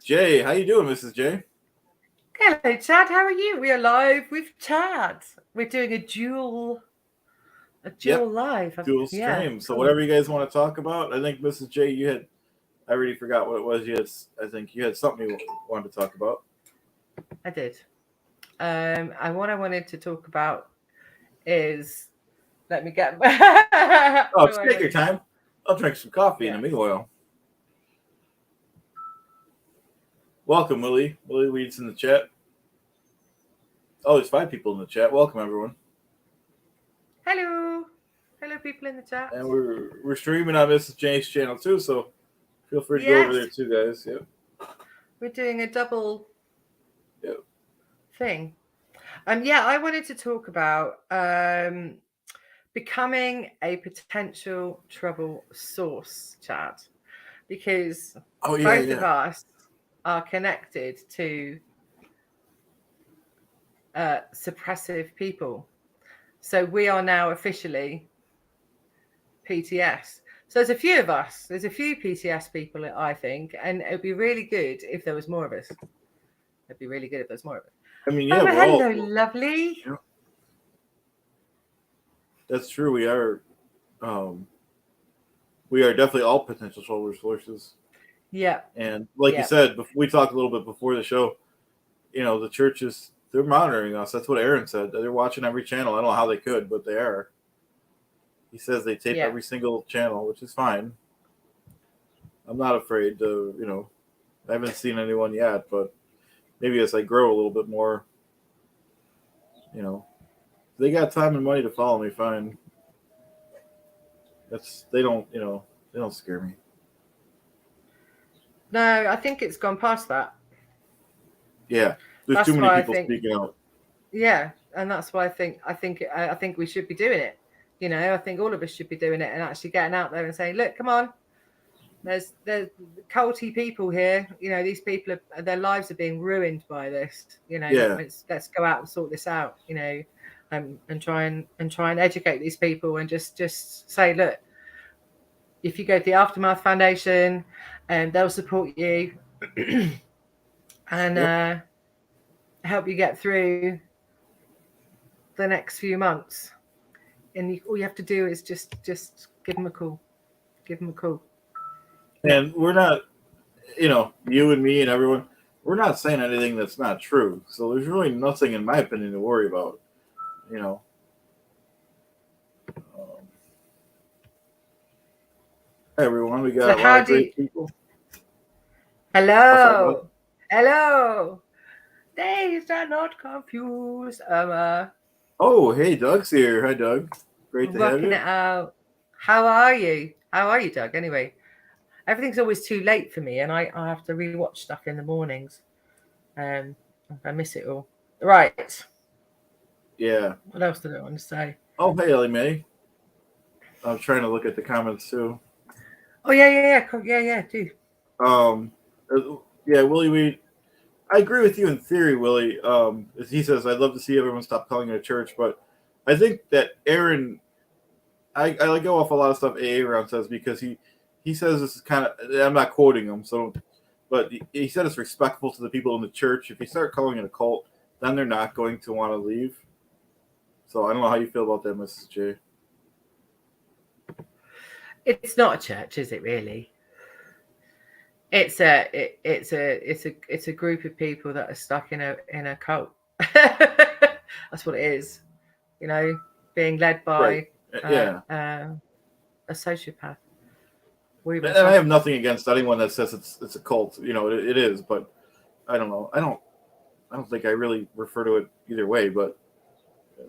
Jay, how you doing, Mrs.J? Hello, Chad. How are you? We are live with Chad. We're doing a dual Yep, live. dual Yeah, stream. So cool. whatever you guys want to talk about, I think Mrs.J, you had. I already forgot what it was. You had. I think you had something you wanted to talk about. I did. And what I wanted to talk about is let me get. Oh, Wait, just wait, take wait. your time. I'll drink some coffee in the Yes. meanwhile. Welcome, Willie. Willie Weeds in the chat. Oh, there's 5 people in the chat. Welcome, everyone. Hello. Hello, people in the chat. And we're streaming on Mrs. J's channel too, so feel free to go over there Yes, too, guys. Yep. we're doing a double Yep. thing. Yeah, I wanted to talk about becoming a potential trouble source, Chad, because Oh yeah, both of yeah. us are connected to suppressive people. So we are now officially PTS. So there's a few of us. There's a few PTS people, I think, and it would be really good if there was more of us. It'd be really good if there's more of us. I mean, Oh, yeah, we're all. hello, lovely. You know, that's true. Um, we are definitely all potential shoulder sources. Yeah, And like you yeah, said, we talked a little bit before the show. The churches they're monitoring us. That's what Aaron said. They're watching every channel. I don't know how they could, but they are. He says they tape yeah. every single channel, which is fine. I'm not afraid to. I haven't seen anyone yet, but maybe as I grow a little bit more, you know, they got time and money to follow me. Fine. That's they don't. They don't scare me. No, I think it's gone past that. Yeah, there's too That's many why I people think, speaking out. yeah, and that's why I think we should be doing it. I think all of us should be doing it and actually getting out there and saying, look, come on, there's culty people here. These people their lives are being ruined by this. Yeah, Let's go out and sort this out. And try and educate these people and just say, look, if you go to the Aftermath Foundation, and they'll support you and yep. help you get through the next few months. And all you have to do is just give them a call. Give them a call. Yeah. And we're not, you and me and everyone, we're not saying anything that's not true. So there's really nothing, in my opinion, to worry about. You know, um, hey everyone, we So got a lot how of do you? great people. Oh, sorry, go ahead. Hello, hello. Days are not confused. Oh, hey, Doug's here. Hi, Doug. Great to have Rocking you. it out. How are you? How are you, Doug? Anyway, everything's always too late for me, and I have to rewatch stuff in the mornings. Um, I miss it all. Right. Yeah. What else did I want to say? Oh, hey, Ellie Mae. I'm trying to look at the comments too. Oh yeah. Do. Um, yeah, Willie, I agree with you in theory, Willie. As he says, I'd love to see everyone stop calling it a church, but I think that Aaron, I like go off a lot of stuff A. Brown says because he says this is kind of, I'm not quoting him, so, but he said it's respectful to the people in the church. If you start calling it a cult, then they're not going to want to leave. So I don't know how you feel about that, Mrs. J. It's not a church, is it really? It's a group of people that are stuck in a cult. That's what it is, you know, being led Right. by uh, Yeah. uh, a sociopath or even a And I have psychopath. nothing against anyone that says it's a cult. It is, but I don't know. I don't think I really refer to it either way. But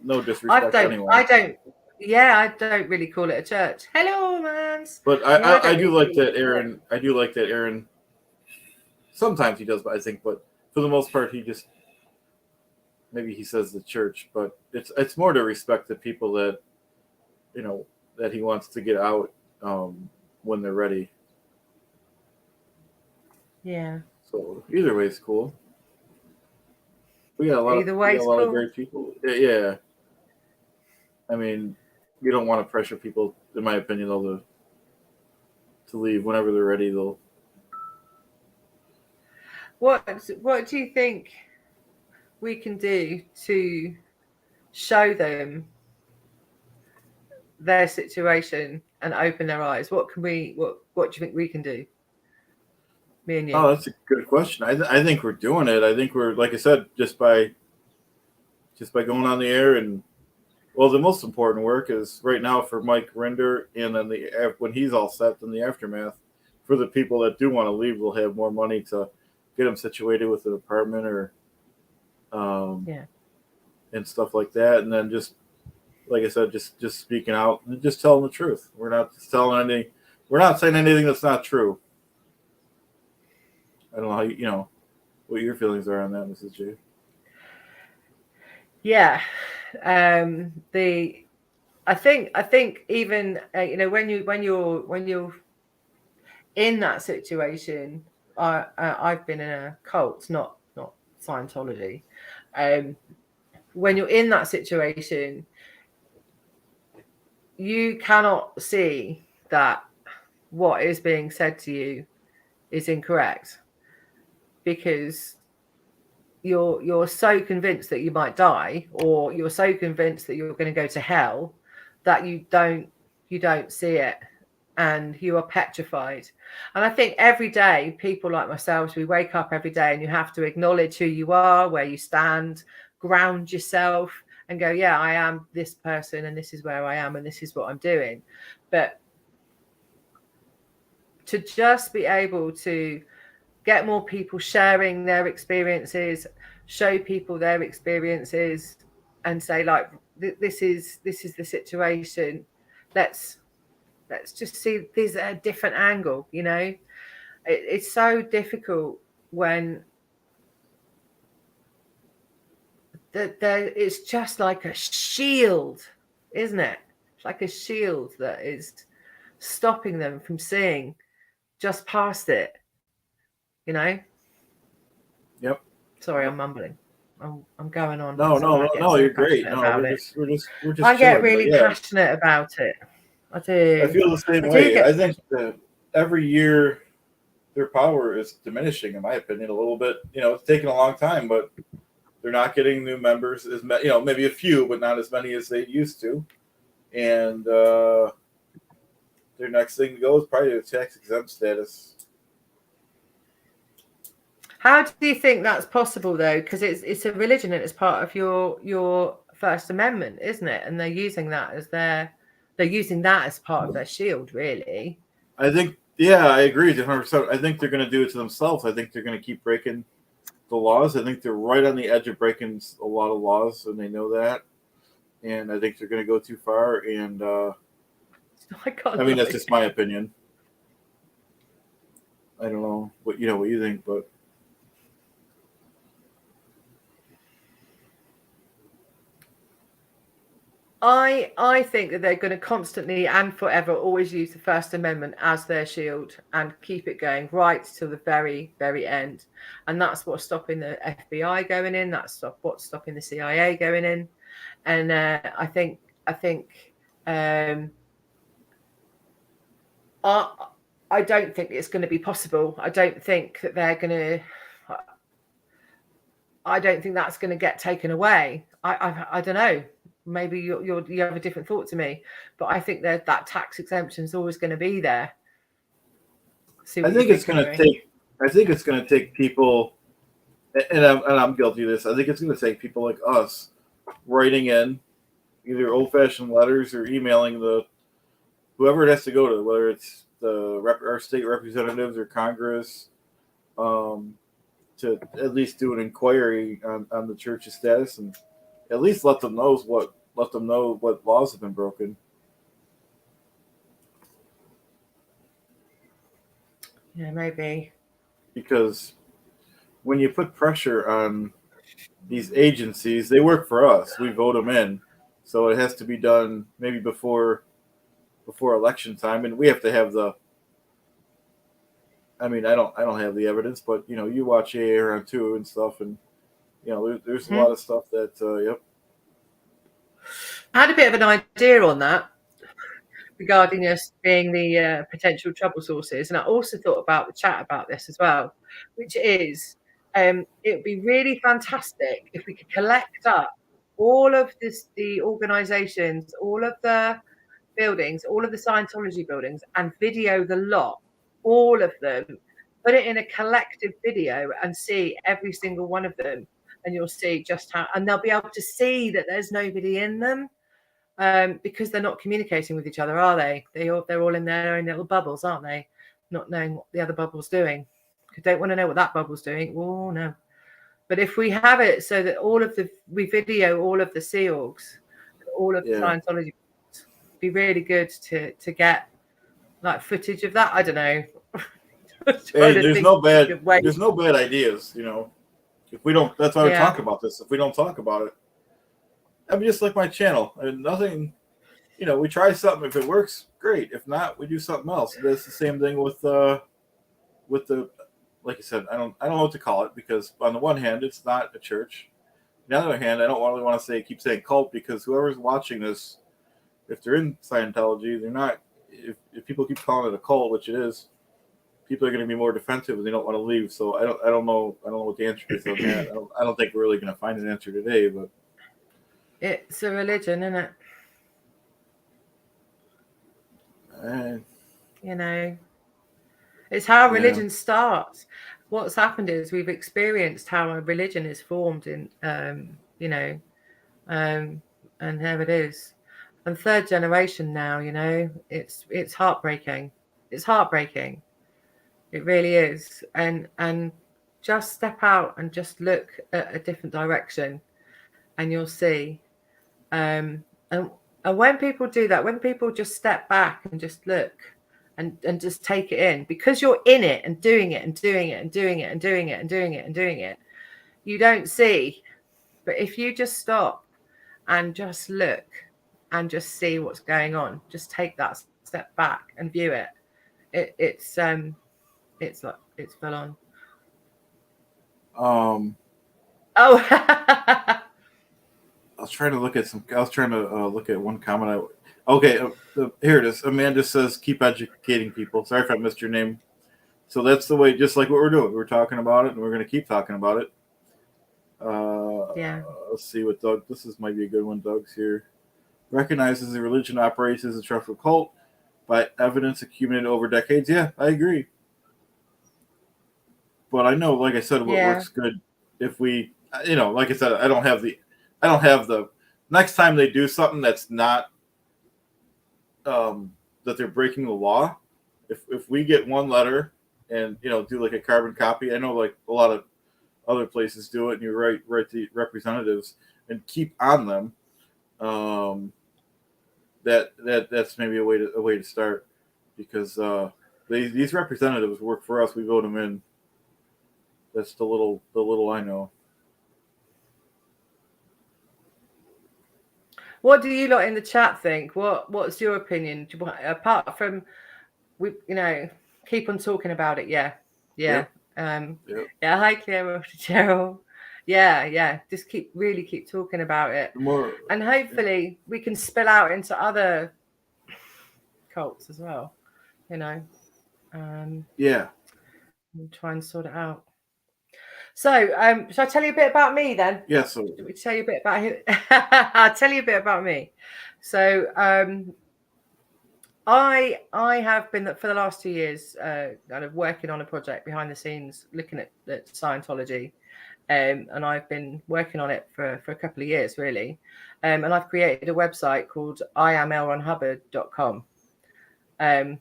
no I disrespect to don't. anyone. I don't. Yeah, I don't really call it a church. Hello, mans. But No, I I don't do really like call it that a church. Aaron. I do like that Aaron. Sometimes he does, but I think, but for the most part, he just maybe he says the church, but it's more to respect the people that you know that he wants to get out um, when they're ready. Yeah. So either way, it's cool. We got a lot. Either We way, got a it's lot of cool. great people. Yeah. I mean, you don't want to pressure people, in my opinion, though, to leave whenever they're ready. They'll. What do you think we can do to show them their situation and open their eyes? What do you think we can do? Me and you. Oh, that's a good question. I think we're doing it. I think we're, like I said, just by going on the air. And well, the most important work is right now for Mike Rinder, and then when he's all set in the aftermath, for the people that do want to leave, we'll have more money to get them situated with an apartment or and stuff like that. And then just like I said, just speaking out and just telling the truth. We're not we're not saying anything that's not true. I don't know how what your feelings are on that, Mrs. J. Yeah. I think even when you're in that situation, I've been in a cult, not Scientology. When you're in that situation, you cannot see that what is being said to you is incorrect, because you're so convinced that you might die, or you're so convinced that you're going to go to hell, that you don't see it, and you are petrified. And I think every day, people like myself, we wake up every day and you have to acknowledge who you are, where you stand, ground yourself, and go, yeah, I am this person, and this is where I am, and this is what I'm doing. But to just be able to get more people sharing their experiences, show people their experiences, and say, like, this is the situation. Let's just see this at a different angle. It's so difficult when it's just like a shield, isn't it? It's like a shield that is stopping them from seeing just past it. Yep. Sorry, I'm mumbling. I'm going on. No, you're great. No, we're just I get really passionate about it. I do. I feel the same way. I think that every year their power is diminishing, in my opinion, a little bit. It's taken a long time, but they're not getting new members as maybe a few, but not as many as they used to. And their next thing to go is probably a tax exempt status. How do you think that's possible, though? Because it's a religion and it's part of your First Amendment, isn't it? And they're using that as part of their shield, really. I think, yeah, I agree 100%. I think they're going to do it to themselves. I think they're going to keep breaking the laws. I think they're right on the edge of breaking a lot of laws, and they know that. And I think they're going to go too far. And I mean, that's just my opinion. I don't know what you think, but. I think that they're going to constantly and forever always use the First Amendment as their shield and keep it going right till the very, very end. And that's what's stopping the FBI going in. That's what's stopping the CIA going in. And I think I don't think it's going to be possible. I don't think that they're going to. I don't think that's going to get taken away. I don't know. Maybe you have a different thought to me, but I think that tax exemption is always going to be there. I think it's going to take people, and I'm guilty of this. I think it's going to take people like us writing in either old-fashioned letters or emailing whoever it has to go to, whether it's our state representatives or Congress, to at least do an inquiry on the church's status and at least let them know what laws have been broken. Yeah, maybe. Because when you put pressure on these agencies, they work for us. We vote them in, so it has to be done maybe before election time, and we have to have I mean, I don't have the evidence, but you watch AA around too and stuff, and there's a lot of stuff that yep. I had a bit of an idea on that regarding us being the potential trouble sources, and I also thought about the chat about this as well, which is it would be really fantastic if we could collect up all of the organizations, all of the buildings, all of the Scientology buildings, and video the lot, all of them, put it in a collective video and see every single one of them. And you'll see just how, and they'll be able to see that there's nobody in them, because they're not communicating with each other, are they? They're all in their own little bubbles, aren't they? Not knowing what the other bubble's doing. Because they don't want to know what that bubble's doing. Oh, no. But if we have it so that we video all of the Sea Orgs, all of the Scientology, it'd be really good to get like footage of that. I don't know. Hey, there's no bad ideas, you know. If we don't, that's why we talk about this. If we don't talk about it, I mean, just like my channel, and nothing, you know, we try something. If it works, great. If not, we do something else. That's the same thing with the, like you said, I don't know what to call it, because on the one hand, it's not a church. On the other hand, I don't really want to keep saying cult, because whoever's watching this, if they're in Scientology, they're not. If people keep calling it a cult, which it is, people are going to be more defensive and they don't want to leave. So I don't know what the answer is on that. I don't think we're really going to find an answer today, but it's a religion, isn't it? You know, it's how religion starts. What's happened is we've experienced how a religion is formed in, you know, and there it is. And third generation now, you know, it's heartbreaking. It's heartbreaking. It really is. And just step out and just look at a different direction, and you'll see. And when people do that, when people just step back and just look and just take it in, because you're in it and doing it and doing it and doing it and doing it and doing it and doing it, you don't see. But if you just stop and just look and just see what's going on, just take that step back and view it. It's full on. Oh. I was trying to look at one comment. Here it is. Amanda says, "Keep educating people." Sorry if I missed your name. So that's the way, just like what we're doing. We're talking about it, and we're going to keep talking about it. Let's see what Doug. Might be a good one. Doug's here. Recognizes the religion operates as a truffle cult by evidence accumulated over decades. Yeah, I agree. But I know, like I said, what works good if we, you know, like I said, I don't have the next time they do something that's not that they're breaking the law. If we get one letter and, you know, do like a carbon copy, I know like a lot of other places do it, and you write the representatives and keep on them. That's maybe a way to start, because these representatives work for us. We vote them in. That's the little I know. What do you lot in the chat think? What's your opinion? Apart from, we, you know, keep on talking about it. Yeah. Yep. Hi, Clearwater Cheryl. Yeah. Just keep talking about it, and hopefully we can spill out into other cults as well. You know. And try and sort it out. So, shall I tell you a bit about me then? Yes. Let me tell you a bit about who. I'll tell you a bit about me. So, I have been for the last 2 years kind of working on a project behind the scenes, looking at Scientology, and I've been working on it for a couple of years, really. And I've created a website called IamLronhubbard.com. And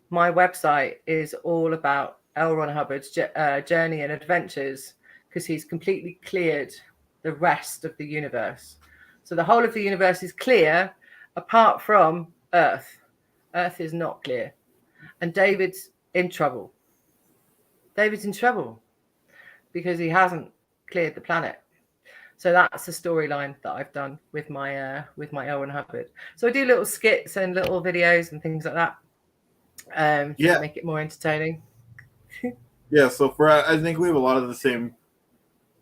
my website is all about L. Ron Hubbard's journey and adventures, because he's completely cleared the rest of the universe. So the whole of the universe is clear apart from Earth. Earth is not clear. And David's in trouble. David's in trouble because he hasn't cleared the planet. So that's the storyline that I've done with my L. Ron Hubbard. So I do little skits and little videos and things like that. To make it more entertaining. So I think we have a lot of the same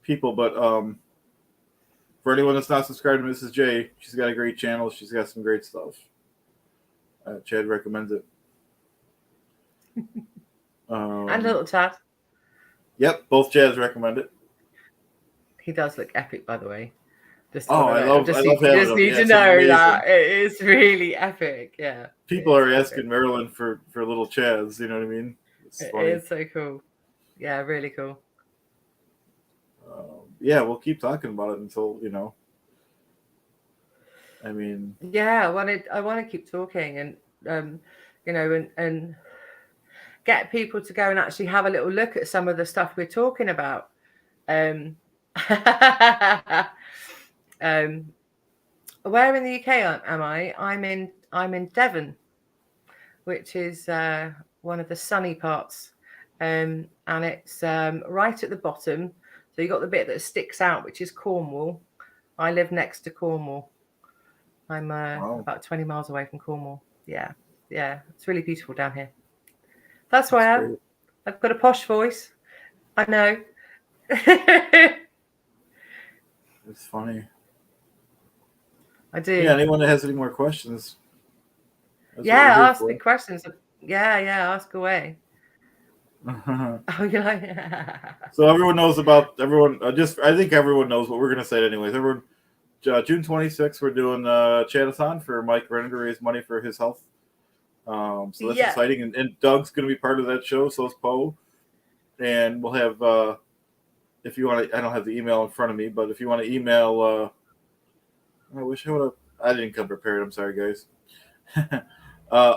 people, but for anyone that's not subscribed to Mrs. J, she's got a great channel. She's got some great stuff. Chad recommends it. And little Chad. Yep, both Chads recommend it. He does look epic, by the way. Just Oh, I love having just them. need Yeah, to it's know amazing. that it is really epic. Yeah, People are asking epic. Marilyn for little Chads. You know what I mean? It's It funny. is so cool. Yeah, really cool. Yeah, we'll keep talking about it until I mean, Yeah, I want to keep talking and and get people to go and actually have a little look at some of the stuff we're talking about. Um, where in the UK am I? I'm in Devon, which is one of the sunny parts, and it's right at the bottom. So you got the bit that sticks out, which is Cornwall. I live next to Cornwall. I'm wow, about 20 miles away from Cornwall. Yeah, it's really beautiful down here. That's where I am. great. I've got a posh voice. I know. It's funny. I do. Yeah, anyone that has any more questions, that's what we're Yeah, here ask for. me questions. Yeah, ask away. Oh, you're like, So everyone knows about everyone. I think everyone knows what we're gonna say anyways. Everyone, June 26th, we're doing Chatathon for Mike Brennan to raise money for his health. So that's yeah. exciting, and Doug's gonna be part of that show. So is Poe, and we'll have. If you want to, I don't have the email in front of me, but if you want to email, I wish I would have. I didn't come prepared. I'm sorry, guys.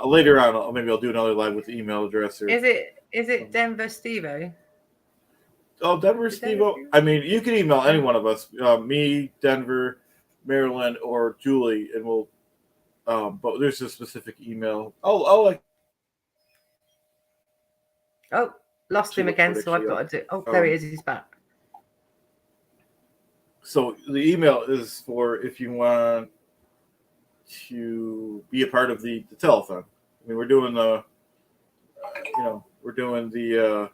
Later on, maybe I'll do another live with the email address. Or Is it Denver Stevo? Denver, Is it Denver Steve. Stevo? I mean, you can email any one of us, me, Denver, Maryland, or Julie, and we'll. But there's a specific email. Oh, lost him again. So I've got to do. Oh, there he is. He's back. So the email is for if you want to be a part of the telethon. I mean, we're doing the. We're doing the.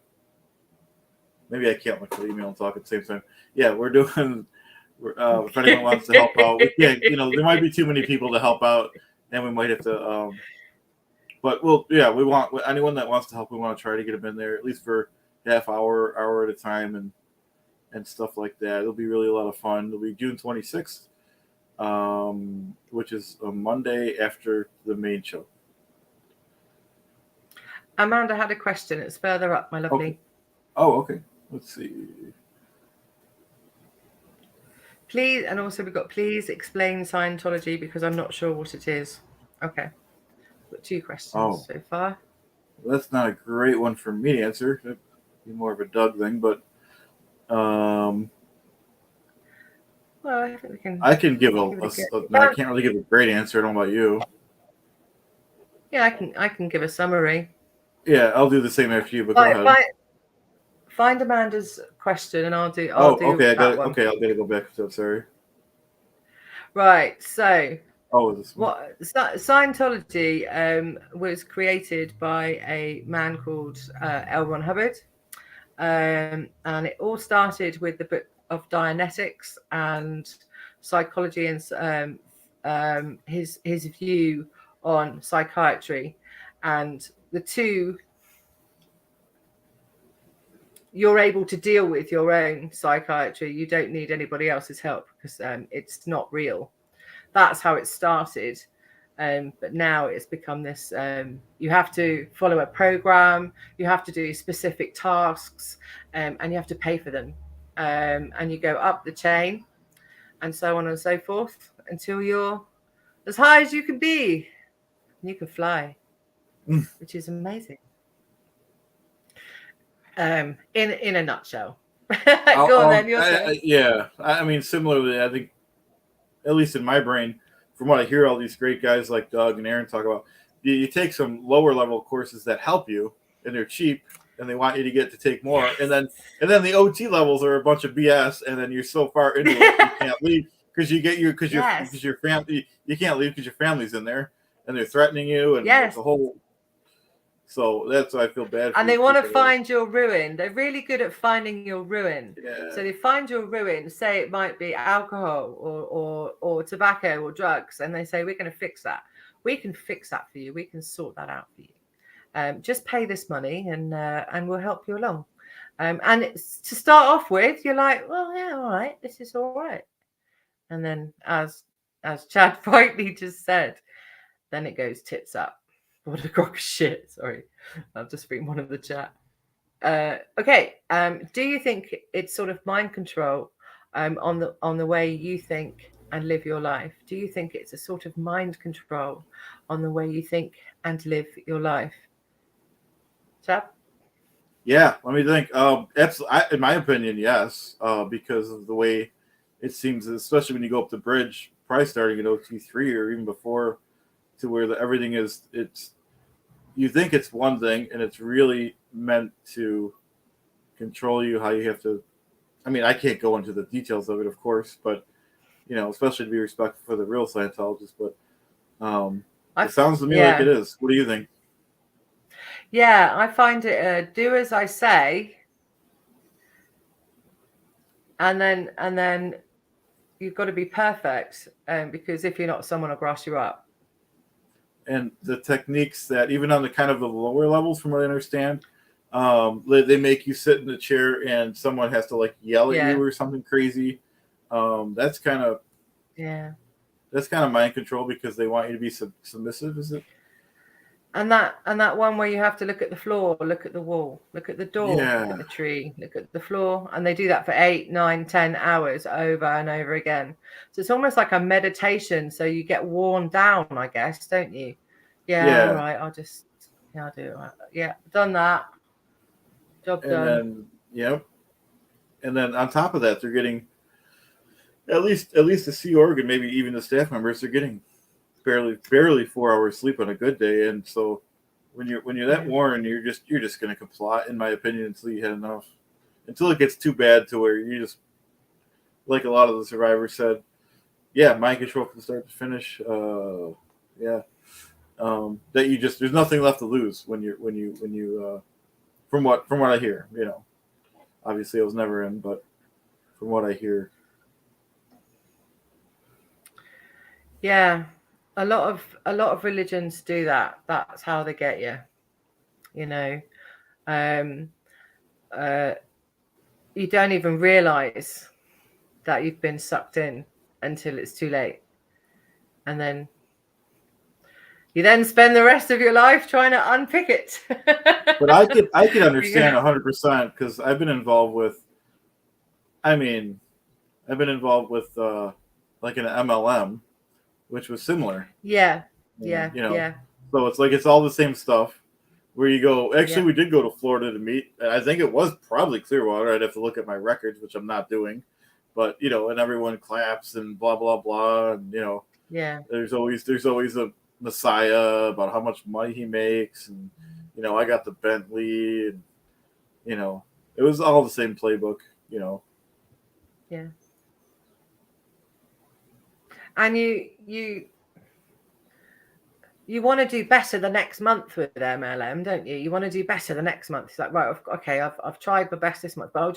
Maybe I can't look at the email and talk at the same time. Yeah, we're doing. If anyone wants to help out, we can't. There might be too many people to help out, and we might have to. But we want anyone that wants to help. We want to try to get them in there at least for half hour at a time, and stuff like that. It'll be really a lot of fun. It'll be June 26th, which is a Monday after the main show. Amanda had a question. It's further up, my lovely. Okay. Oh, okay. Let's see. Please, and also we've got please explain Scientology because I'm not sure what it is. Okay. Got 2 questions so far. Well, that's not a great one for me to answer. It'd be more of a Doug thing, but well, I think we can. I can give I can't really give a great answer. I don't know about you. Yeah, I can give a summary. Yeah, I'll do the same after you. But go ahead. Find Amanda's question, and I'll do. Okay. I'll gotta go back to it. Sorry. Right. So. This one. What Scientology was created by a man called L. Ron Hubbard, and it all started with the Book of Dianetics and psychology and his view on psychiatry, and the two. You're able to deal with your own psychiatry. You don't need anybody else's help because it's not real. That's how it started. But now it's become this, you have to follow a program, you have to do specific tasks, and you have to pay for them. And you go up the chain and so on and so forth until you're as high as you can be. And you can fly, which is amazing. In a nutshell. Go on then. Yeah. I mean, similarly, I think, at least in my brain, from what I hear all these great guys like Doug and Aaron talk about, you take some lower level courses that help you and they're cheap and they want you to get to take more. Yes. And then the OT levels are a bunch of BS, and then you're so far into it you can't leave because your family, you can't leave because your family's in there and they're threatening you and the whole. So that's why I feel bad. And they want to find your ruin. They're really good at finding your ruin. Yeah. So they find your ruin, say it might be alcohol or tobacco or drugs, and they say, we're going to fix that. We can fix that for you. We can sort that out for you. Just pay this money and we'll help you along. And it's, to start off with, you're like, well, yeah, all right, this is all right. And then, as Chad rightly just said, then it goes tits up. What a crock of shit. Sorry, I've just been one of the chat. Okay. Do you think it's sort of mind control on the way you think and live your life? Do you think it's a sort of mind control on the way you think and live your life? Chap? Yeah, let me think. In my opinion, yes, because of the way it seems, especially when you go up the bridge, probably starting at OT3 or even before, to where everything is. It's you think it's one thing, and it's really meant to control you. How you have to. I mean, I can't go into the details of it, of course, but especially to be respectful for the real Scientologists. But it sounds to me like it is. What do you think? Yeah, I find it do as I say, and then you've got to be perfect, because if you're not, someone will grass you up. And the techniques that even on the kind of the lower levels, from what I understand, they make you sit in the chair and someone has to like yell at you or something crazy. That's kind of mind control because they want you to be submissive. Is it? And that one where you have to look at the floor, look at the wall, look at the door, Yeah. look at the tree, look at the floor, and they do that for 8, 9, 10 hours over and over again. So it's almost like a meditation. So you get worn down, I guess, don't you? Yeah. All right. I'll do it. Yeah, done that. Job done. And then on top of that, they're getting at least the Sea Org and maybe even the staff members are getting barely 4 hours sleep on a good day, and so when you're that worn, you're just going to comply, in my opinion, until you had enough, until it gets too bad to where you just, like a lot of the survivors said, mind control from start to finish. That you just, there's nothing left to lose when you from what I hear, obviously I was never in, but from what I hear. Yeah. A lot of religions do that. That's how they get you. You don't even realize that you've been sucked in until it's too late, and then you then spend the rest of your life trying to unpick it. But I could understand 100% because I've been involved with. I've been involved with like an MLM, which was similar. Yeah. So it's like it's all the same stuff. Where you go? Actually, we did go to Florida to meet. I think it was probably Clearwater. I'd have to look at my records, which I'm not doing. But and everyone claps and blah blah blah, and there's always a messiah about how much money he makes, and I got the Bentley, and it was all the same playbook. Yeah. And you want to do better the next month with MLM, don't you? You want to do better the next month. It's like, right, okay, I've tried my best this month, but I'll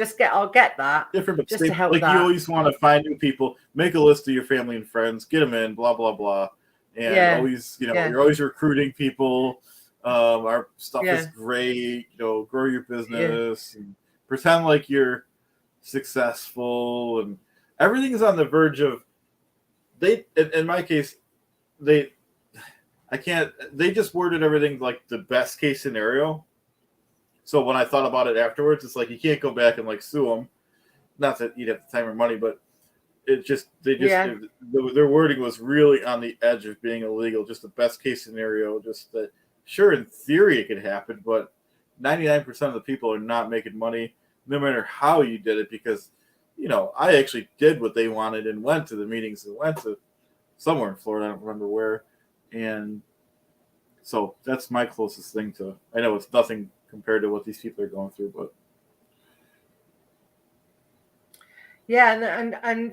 get that. Different, but just to help. Like that. You always want to find new people, make a list of your family and friends, get them in, blah blah blah, and always, you're always recruiting people. Our stuff is great. Grow your business and pretend like you're successful, and everything is on the verge of. In my case, they just worded everything like the best case scenario. So when I thought about it afterwards, it's like you can't go back and like sue them. Not that you'd have the time or money, but their wording was really on the edge of being illegal. Just the best case scenario. Just that, sure, in theory it could happen, but 99% of the people are not making money, no matter how you did it. Because I actually did what they wanted and went to the meetings and went to somewhere in Florida. I don't remember where. And so that's my closest thing to. I know it's nothing compared to what these people are going through, but and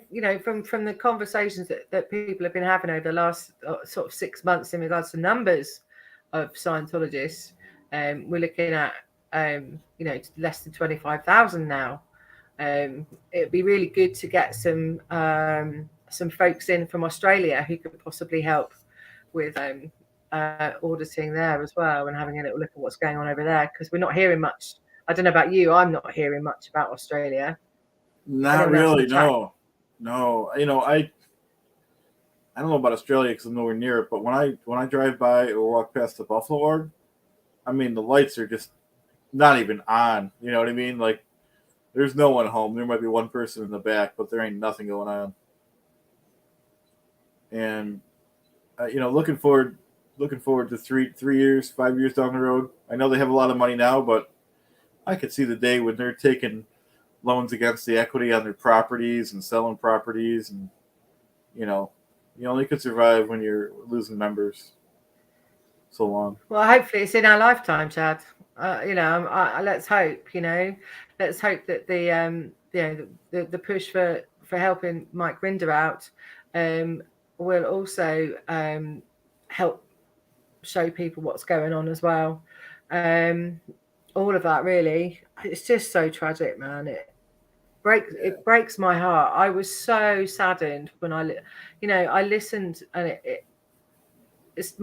from the conversations that people have been having over the last sort of 6 months in regards to numbers of Scientologists, we're looking at less than 25,000 now. It'd be really good to get some folks in from Australia who could possibly help with auditing there as well, and having a little look at what's going on over there, because we're not hearing much I don't know about you. I'm not hearing much about Australia. Not really. No. I don't know about Australia because I'm nowhere near it. But when I drive by or walk past the buffalo ward, I mean the lights are just not even on. You know what I mean? Like there's no one home. There might be one person in the back, but there ain't nothing going on. And looking forward to 3 years, 5 years down the road. I know they have a lot of money now, but I could see the day when they're taking loans against the equity on their properties and selling properties, and you only could survive when you're losing members so long. Well, hopefully it's in our lifetime, Chad. Let's hope. Let's hope that the push for helping Mike Rinder out will also help show people what's going on as well. All of that, really, it's just so tragic, man. It breaks my heart. I was so saddened when I listened, and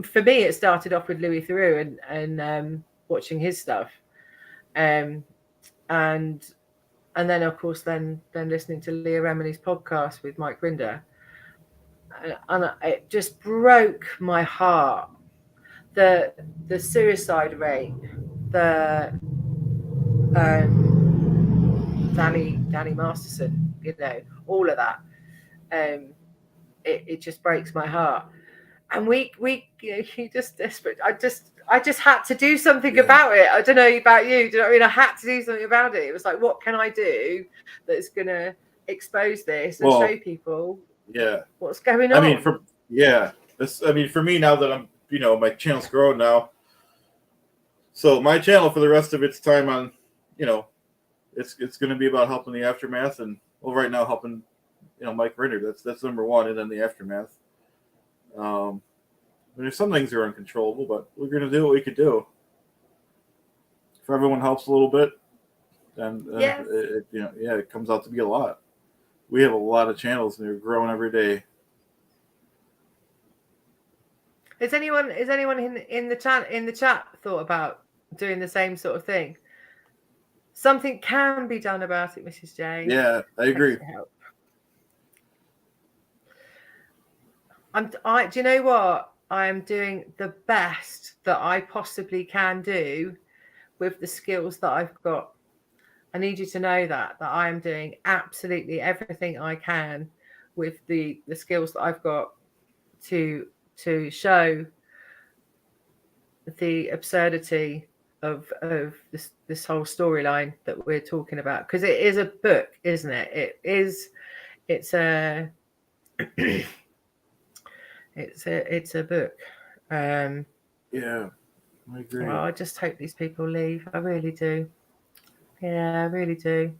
for me, it started off with Louis Theroux and watching his stuff, and then of course then listening to Leah Remini's podcast with Mike Rinder, and it just broke my heart. The suicide rate, the Danny Masterson, all of that, it just breaks my heart. And you just desperate. I just had to do something about it. I don't know about you. Do you know what I mean? I had to do something about it. It was like, what can I do that's gonna expose this and show people what's going on? I mean, for me now that I'm, my channel's growing now. So my channel for the rest of its time on, it's going to be about helping the aftermath, and right now helping, Mike Rinder. That's number one, and then the aftermath. There's some things that are uncontrollable, but we're going to do what we could do. If everyone helps a little bit, then it comes out to be a lot. We have a lot of channels, and they're growing every day. Is anyone in the chat thought about doing the same sort of thing? Something can be done about it, Mrs. J. Yeah, I agree. Do you know what? I am doing the best that I possibly can do with the skills that I've got. I need you to know that I am doing absolutely everything I can with the skills that I've got to show the absurdity of this whole storyline that we're talking about, because it is a book, isn't it? It's a it's a book. Yeah, I agree. Well, I just hope these people leave. I really do. Yeah, I really do.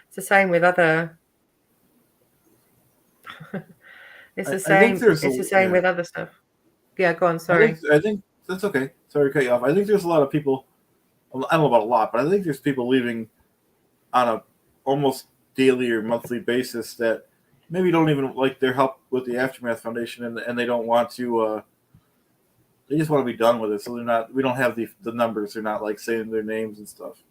It's the same with other. It's the same. It's the same with other stuff. Yeah, go on. Sorry. I think that's okay. Sorry to cut you off. I think there's a lot of people. I don't know about a lot, but I think there's people leaving on a almost daily or monthly basis that maybe don't even like their help with the Aftermath Foundation, and they don't want to. They just want to be done with it, so they're not. We don't have the numbers. They're not like saying their names and stuff.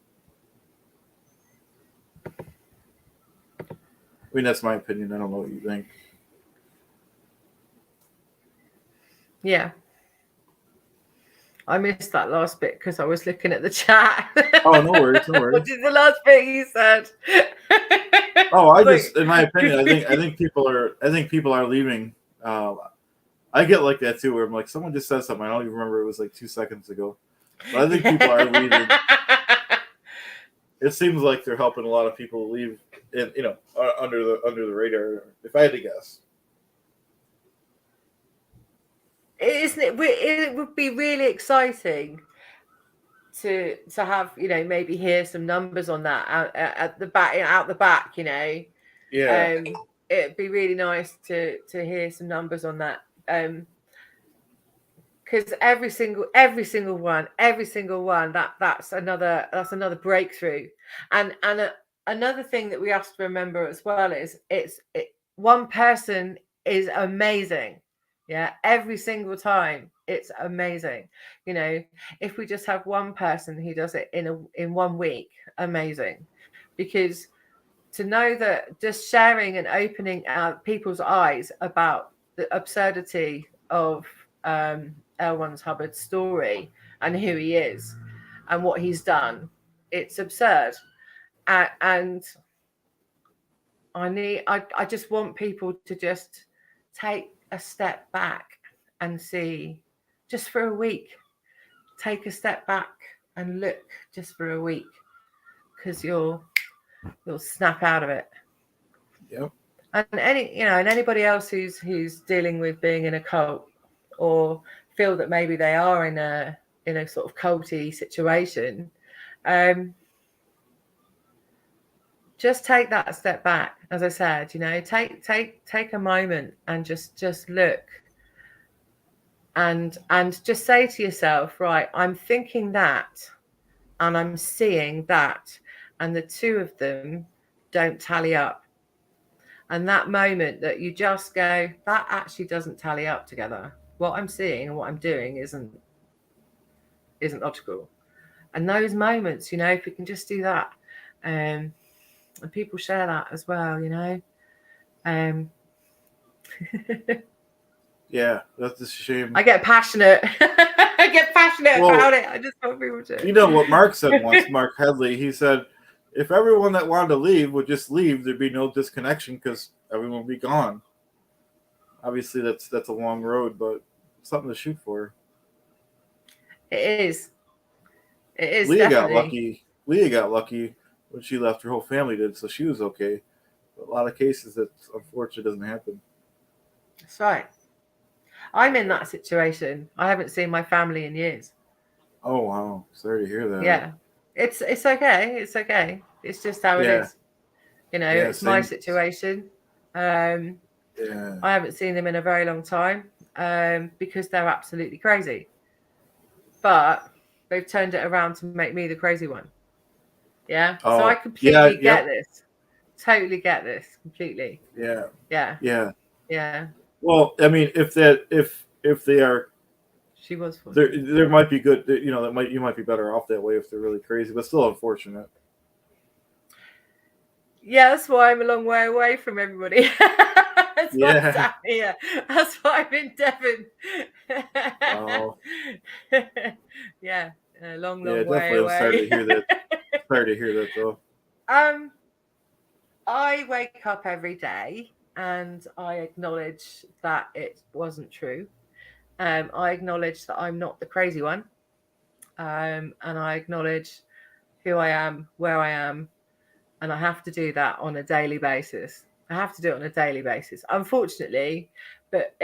I mean, that's my opinion. I don't know what you think. Yeah. I missed that last bit because I was looking at the chat. Oh, no worries, no worries. What is the last bit you said? Oh, in my opinion, I think people are leaving. I get like that too, where I'm like, someone just said something. I don't even remember. It was like 2 seconds ago. But I think people are leaving. It seems like they're helping a lot of people leave, under the radar. If I had to guess. Isn't it? It would be really exciting to have, maybe hear some numbers on that out the back, Yeah. It'd be really nice to hear some numbers on that. Because every single one, that's another breakthrough. And another thing that we have to remember as well is one person is amazing. Yeah, every single time. It's amazing. You know, if we just have one person who does it in 1 week, amazing. Because to know that just sharing and opening out people's eyes about the absurdity of L1's Hubbard's story and who he is and what he's done, it's absurd. And I just want people to just take a step back and see, just for a week, take a step back and look just for a week, because you'll snap out of it. Yep. And anybody else who's dealing with being in a cult, or feel that maybe they are in a sort of culty situation, just take that step back. As I said, take a moment and just look, and just say to yourself, right, I'm thinking that and I'm seeing that, and the two of them don't tally up. And that moment that you just go, that actually doesn't tally up together. What I'm seeing and what I'm doing isn't logical. And those moments, if we can just do that, and people share that as well, Yeah, that's a shame. I get passionate. I get passionate about it. I just want people to. You know what Mark said once, Mark Headley, he said, if everyone that wanted to leave would just leave, there'd be no disconnection because everyone would be gone. Obviously, that's a long road, but something to shoot for. It is. It is. Leah definitely. got lucky. Leah got lucky when she left. Her whole family did, so she was okay. But a lot of cases, that's unfortunate, doesn't happen. That's right. I'm in that situation. I haven't seen my family in years. Oh wow, sorry to hear that. Yeah, it's okay. It's okay. It's just how it is. It's my situation. I haven't seen them in a very long time because they're absolutely crazy. But they've turned it around to make me the crazy one. Yeah. So I completely get this. Totally get this. Completely. Yeah. Yeah. Yeah. Yeah. Well, I mean, if they are, she was. There might be good. You might be better off that way if they're really crazy, but still unfortunate. Yeah, that's why I'm a long way away from everybody. That's why I'm in Devon. Oh. Yeah, a long way definitely away. Sorry to hear that. Sorry to hear that, though. I wake up every day and I acknowledge that it wasn't true. I acknowledge that I'm not the crazy one. And I acknowledge who I am, where I am. And I have to do that on a daily basis. I have to do it on a daily basis, unfortunately. But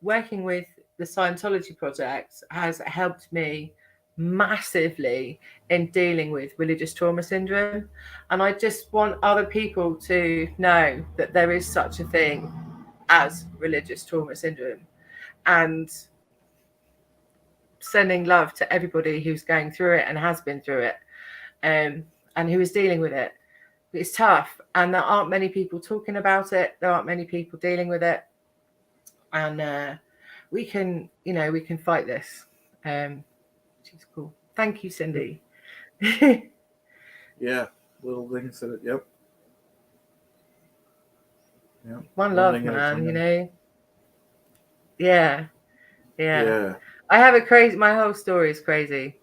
working with the Scientology project has helped me massively in dealing with religious trauma syndrome. And I just want other people to know that there is such a thing as religious trauma syndrome, and sending love to everybody who's going through it and has been through it, and who is dealing with it. It's tough, and there aren't many people talking about it. There aren't many people dealing with it, and we can fight this. Which is cool. Thank you, Cindy. Yeah, little things that. Yep. One love, man. Yeah. I have a crazy. My whole story is crazy.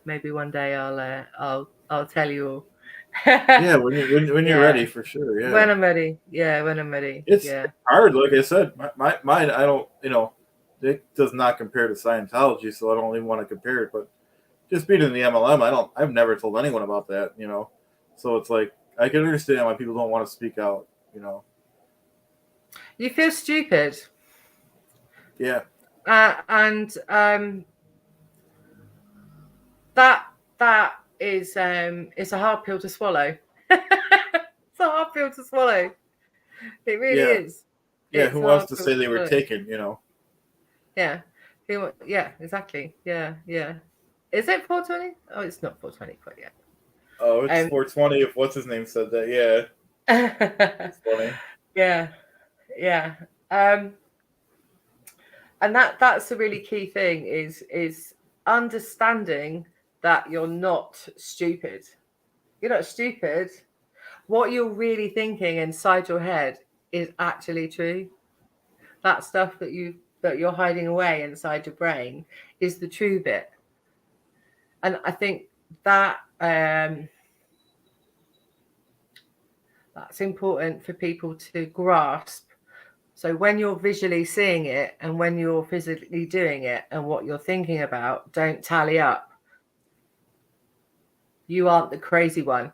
Maybe one day I'll tell you all. Yeah, when you're ready, for sure. Yeah, when I'm ready. Yeah, when I'm ready. It's hard, like I said. Mine, I don't. It does not compare to Scientology, so I don't even want to compare it. But just being in the MLM, I've never told anyone about that. So it's like I can understand why people don't want to speak out. You feel stupid. Yeah. And that is it's a hard pill to swallow. It's a hard pill to swallow. It really is. Yeah, who wants to say they were taken, Yeah. Yeah, exactly. Yeah. Is it 420? Oh, it's not 420 quite yet. Oh, it's 420 if what's his name said that, yeah. It's funny. Yeah. And that's a really key thing is understanding that you're not stupid. You're not stupid. What you're really thinking inside your head is actually true. That stuff that you're hiding away inside your brain is the true bit. And I think that that's important for people to grasp. So when you're visually seeing it and when you're physically doing it and what you're thinking about don't tally up, you aren't the crazy one.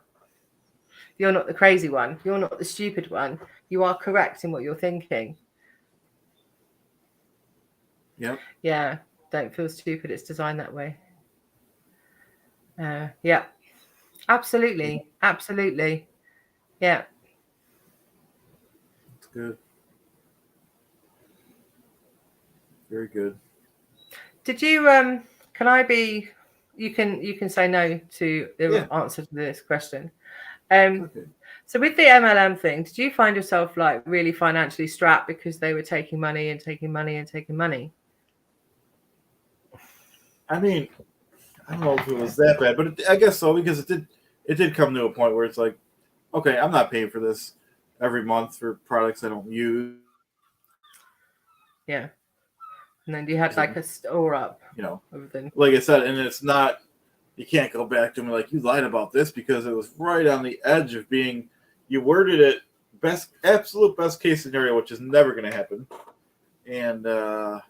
You're not the crazy one. You're not the stupid one. You are correct in what you're thinking. Yep. Yeah. Don't feel stupid. It's designed that way. Yeah. Absolutely. Absolutely. Yeah. It's good. Very good. Did you can I be you can say no to the answer to this question. Okay. So with the MLM thing, did you find yourself like really financially strapped because they were taking money and taking money and taking money? I mean, I don't know if it was that bad, but I guess so, because it did come to a point where it's like, okay, I'm not paying for this every month for products I don't use. Yeah. And then you had like a store up, you know, everything. Like I said, and it's not, you can't go back to me like, you lied about this, because it was right on the edge of being, you worded it absolute best case scenario, which is never going to happen. And that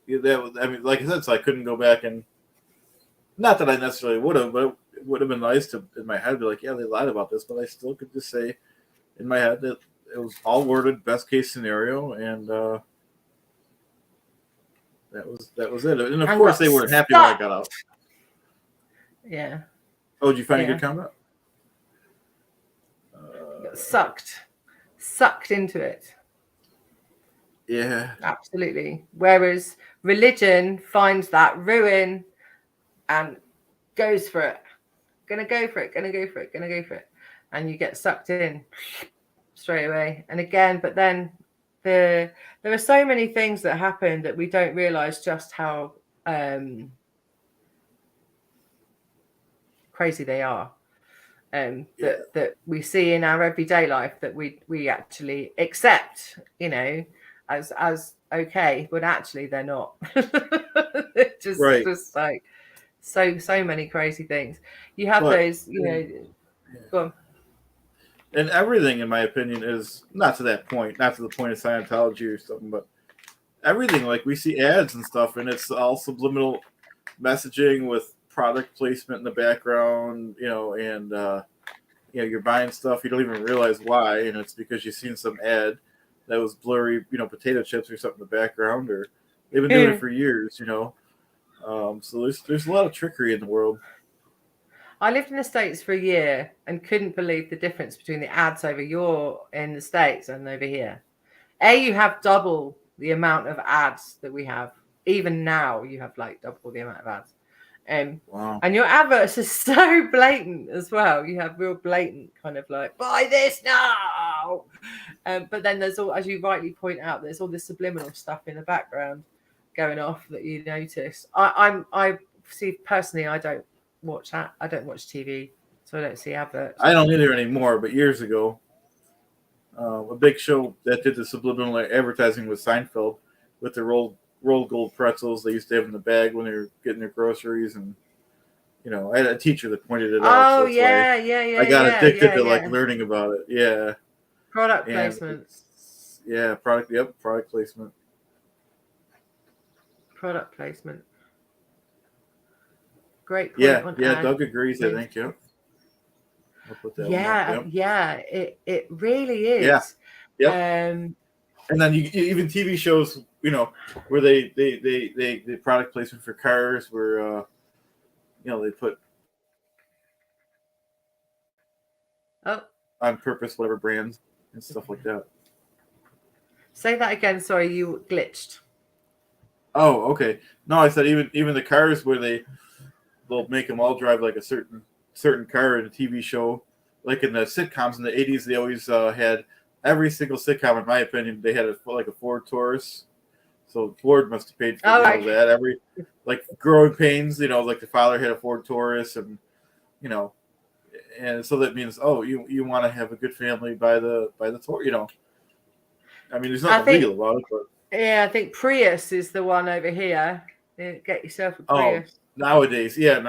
was, I mean, like I said, so I couldn't go back, and not that I necessarily would have, but it would have been nice to, in my head, be like, yeah, they lied about this, but I still could just say in my head that it was all worded best case scenario, and that was it. And of course, they weren't happy when I got out. Yeah. Oh, did you find a good comment? Got sucked into it. Yeah. Absolutely. Whereas religion finds that ruin and goes for it. Gonna go for it. And you get sucked in straight away. And again, but then there are so many things that happen that we don't realize just how crazy they are. That we see in our everyday life that we actually accept, as okay, but actually they're not. just like so many crazy things. You have those, go on. And everything, in my opinion, is not to that point, not to the point of Scientology or something, but everything, like we see ads and stuff, and it's all subliminal messaging with product placement in the background, and you're buying stuff you don't even realize why, and it's because you've seen some ad that was blurry, potato chips or something in the background, or they've been doing it for years, So there's a lot of trickery in the world. I lived in the States for a year and couldn't believe the difference between the ads in the States and over here. You have double the amount of ads that we have. Even now, you have like double the amount of ads. Wow. And your adverts are so blatant as well. You have real blatant kind of like, buy this now. But then there's all, as you rightly point out, there's all this subliminal stuff in the background going off that you notice. I see personally, I don't watch TV, so I don't see adverts. I don't either anymore, but years ago, a big show that did the subliminal advertising was Seinfeld, with the rolled gold pretzels they used to have in the bag when they were getting their groceries, and I had a teacher that pointed it out. Oh, so yeah. I got addicted to like learning about it. Yeah. Product placement. Yeah, product placement. Product placement. Great point. Yeah, Doug agrees, I think, yeah. I'll put that one up. Yeah, it really is. Yeah. Yep. And then you even TV shows, where they product placement for cars, where they put on purpose whatever brands and stuff like that. Say that again. Sorry, you glitched. Oh, okay. No, I said even the cars where they'll make them all drive like a certain car in a TV show, like in the sitcoms in the 80s. They always had every single sitcom, in my opinion, they had like a Ford Taurus So Ford must have paid for that every like growing pains. Like the father had a Ford Taurus, and and so that means you want to have a good family by the Taurus. I mean, there's nothing legal about it, but I think Prius is the one over here. Get yourself a Prius. Nowadays, yep.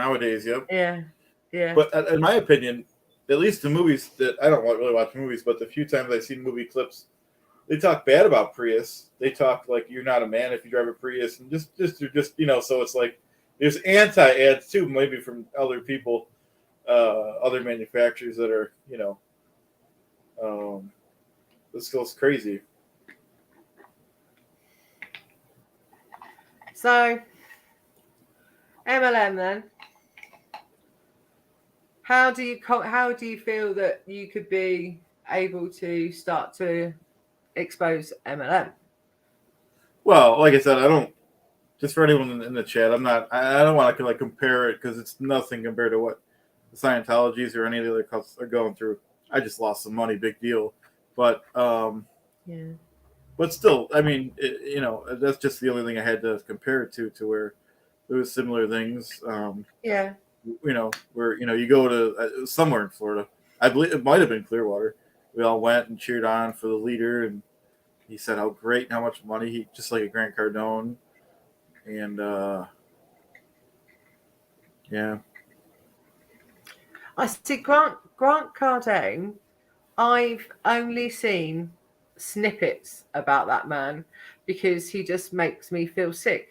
Yeah. But in my opinion, at least the movies that I don't really watch movies, but the few times I've seen movie clips, they talk bad about Prius. They talk like you're not a man if you drive a Prius, and just so it's like there's anti-ads too, maybe from other people, other manufacturers that are this goes crazy. So MLM then. How do you feel that you could be able to start to expose MLM? Well, like I said, I don't. Just for anyone in the chat, I don't want to compare it because it's nothing compared to what the Scientologies or any of the other cults are going through. I just lost some money, big deal. But but still, I mean, that's just the only thing I had to compare it to where there was similar things. Where you go to somewhere in Florida. I believe it might have been Clearwater. We all went and cheered on for the leader, and he said how great and how much money he just like a Grant Cardone. And I see Grant Cardone. I've only seen snippets about that man because he just makes me feel sick.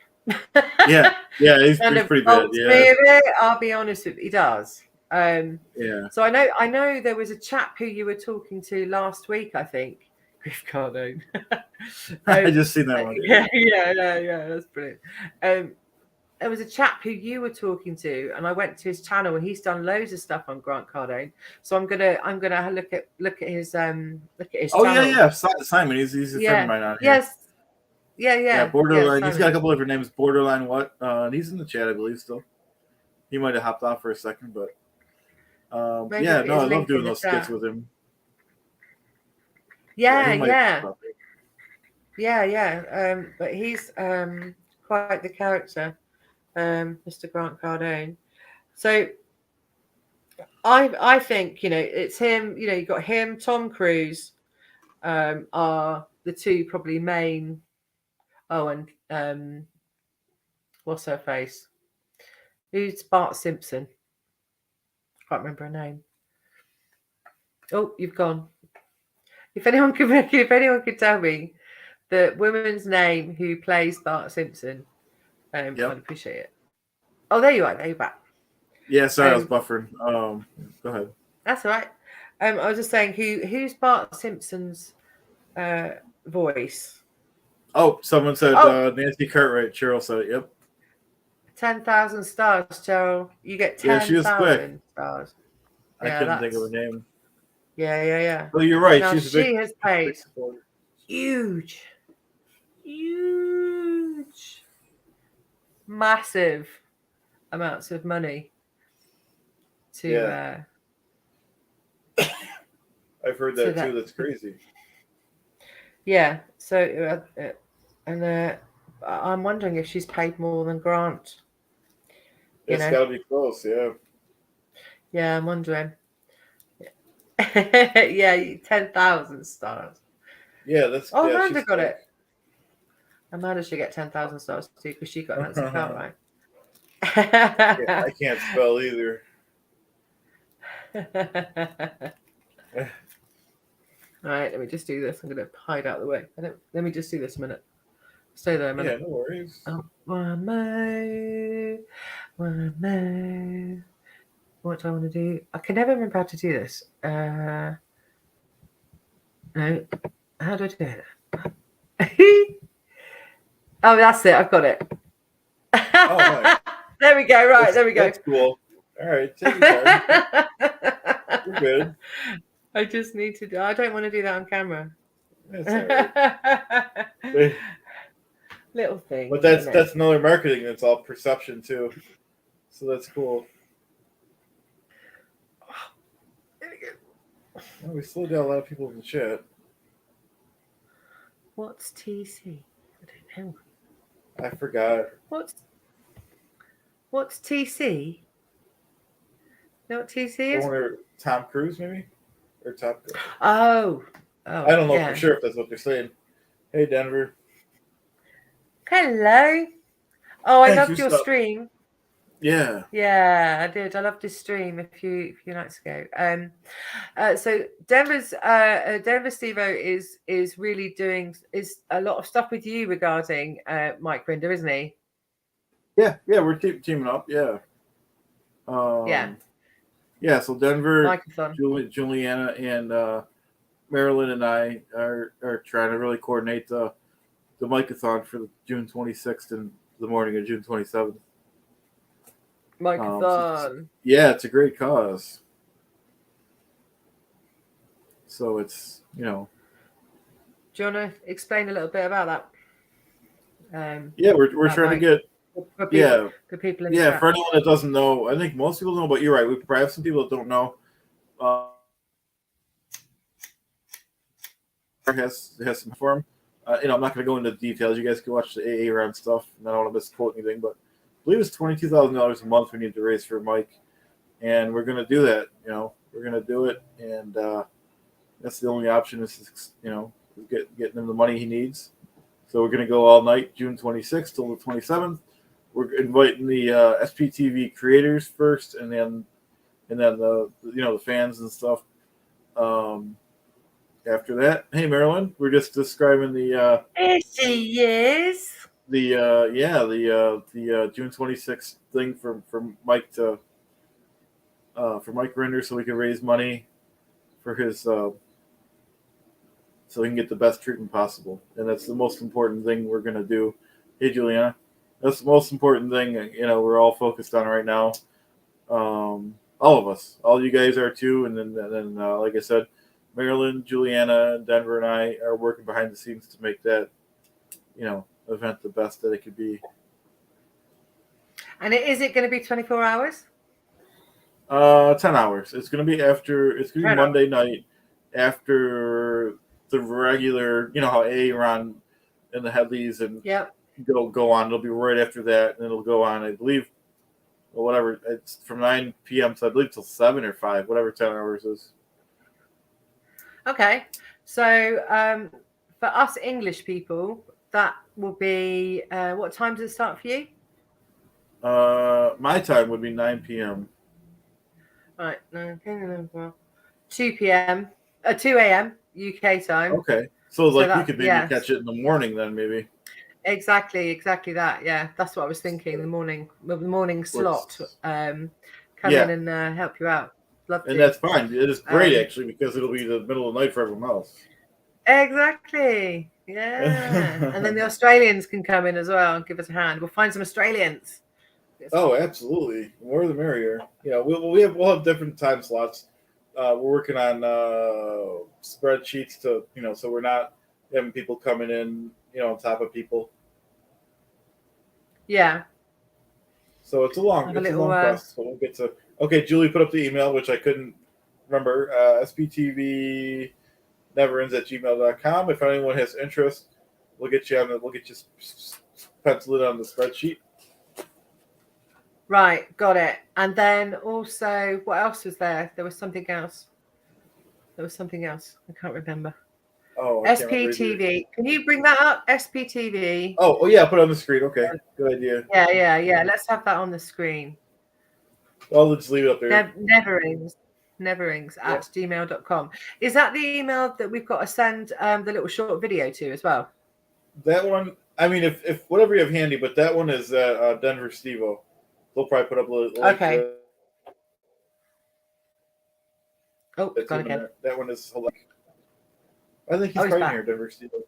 yeah, he's pretty bad. Yeah, I'll be honest with you, he does. So I know there was a chap who you were talking to last week. I think Griff Cardone. I just seen that one. Yeah, that's brilliant. There was a chap who you were talking to, and I went to his channel, and he's done loads of stuff on Grant Cardone. So I'm gonna look at his channel. Yeah, Simon. He's a friend of mine on here. Yeah. Borderline. He's got a couple different names. Borderline what? He's in the chat, I believe. Still, he might have hopped off for a second, but I love doing those skits with him. Yeah. But he's quite the character, Mr. Grant Cardone. So I think it's him. You got him, Tom Cruise, are the two probably main. Oh, and what's her face? Who's Bart Simpson? Can't remember her name. Oh, you've gone. If anyone could tell me the woman's name who plays Bart Simpson, I'd appreciate it. Oh, there you are. There you're back. Yeah, sorry, I was buffering. Go ahead. That's all right. I was just saying, who's Bart Simpson's voice? Oh, someone said Nancy Cartwright. Cheryl said it. Yep. 10,000 stars, Cheryl. You get 10,000 stars. I couldn't think of her name. Yeah. Well, you're right. Now, she has paid huge, massive amounts of money to. I've heard that too. That's crazy. Yeah. So, I'm wondering if she's paid more than Grant. It's got to be close. Yeah. Yeah, I'm wondering. Yeah, 10,000 stars. Yeah, that's. Oh, Amanda got it. Amanda should get 10,000 stars too because she got Nancy Cartwright. I can't spell either. All right, let me just do this. I'm going to hide out of the way. Let me just do this a minute. Stay there a minute. Yeah, no worries. One more. What do I want to do? I can never remember how to do this. No. How do I do it? Oh, that's it. I've got it. Right. There we go. Right, there we go. That's cool. All right, take your time. You're good. I just need to do. I don't want to do that on camera. That's all right. Little thing. But that's another marketing. That's all perception too. So that's cool. There we go. Well, we slowed down a lot of people in the chat. What's TC? I don't know. I forgot. What's TC? You know what TC is? Owner Tom Cruise, maybe? Or Top Gun. Oh, I don't know yeah. for sure if that's what they're saying. Hey, Denver. Hello. Oh, I Thank loved you, your Stop. stream. Yeah. Yeah, I did. I loved this stream a few nights ago. So Denver Stevo is really doing a lot of stuff with you regarding Mike Rinder, isn't he? Yeah, we're teaming up. Yeah. Yeah. Yeah, so Denver, Microphone. Juliana, and Marilyn and I are trying to really coordinate the Mikeathon for June 26th and the morning of June 27th. Microphone. Yeah, it's a great cause. So it's, Do you want to explain a little bit about that? Yeah, we're trying to get for people in the chat. For anyone that doesn't know, I think most people know, but you're right. We probably have some people that don't know. Has some form. I'm not going to go into details. You guys can watch the AA round stuff. I don't want to misquote anything, but I believe it's $22,000 a month we need to raise for Mike, and we're going to do that. We're going to do it, and that's the only option. Is getting him the money he needs. So we're going to go all night, June 26th till the 27th. We're inviting the SPTV creators first, and then the fans and stuff. After that, hey Marilyn, we're just describing the. Here she is. The June 26th thing for Mike to for Mike Rinder, so we can raise money for his so he can get the best treatment possible, and that's the most important thing we're gonna do. Hey Juliana, that's the most important thing we're all focused on right now. All of us, all you guys are too, and then like I said, Marilyn, Juliana, Denver, and I are working behind the scenes to make that event the best that it could be. And is it going to be 24 hours? 10 hours. It's going to be Monday night after the regular, how A-Ron and the Headleys and go on. It'll be right after that, and it'll go on, I believe, whatever. It's from 9 p.m. so I believe till 7 or 5, whatever 10 hours is. Okay. So for us English people, that will be, what time does it start for you? My time would be 9 p.m. Right. 2 p.m. 2 a.m. UK time. Okay. So we could maybe catch it in the morning then, maybe. Exactly that. Yeah, that's what I was thinking. The morning slot. Come in and help you out. Love to. And that's fine. It is great actually, because it'll be the middle of the night for everyone else. Exactly. Yeah. And then the Australians can come in as well and give us a hand. We'll find some Australians. Oh, absolutely. The more the merrier. We'll have different time slots. We're working on spreadsheets to so we're not having people coming in on top of people. Yeah. So it's a long process, but we'll get to. Okay, Julie put up the email, which I couldn't remember. SPTV neverends@gmail.com. If anyone has interest, we'll get you pencil it on the spreadsheet. Right, got it. And then also, what else was there? There was something else. I can't remember. Oh, SPTV. Can you bring that up? SPTV. Oh yeah, put it on the screen. Okay, good idea. Yeah. Let's have that on the screen. Well, let's leave it up there. Neverings at gmail.com. Is that the email that we've got to send the little short video to as well? That one, I mean, if whatever you have handy, but that one is Denver Stevo. They'll probably put up a little. Okay. It's gone again. That one is. I think he's right here, Denver Stevo.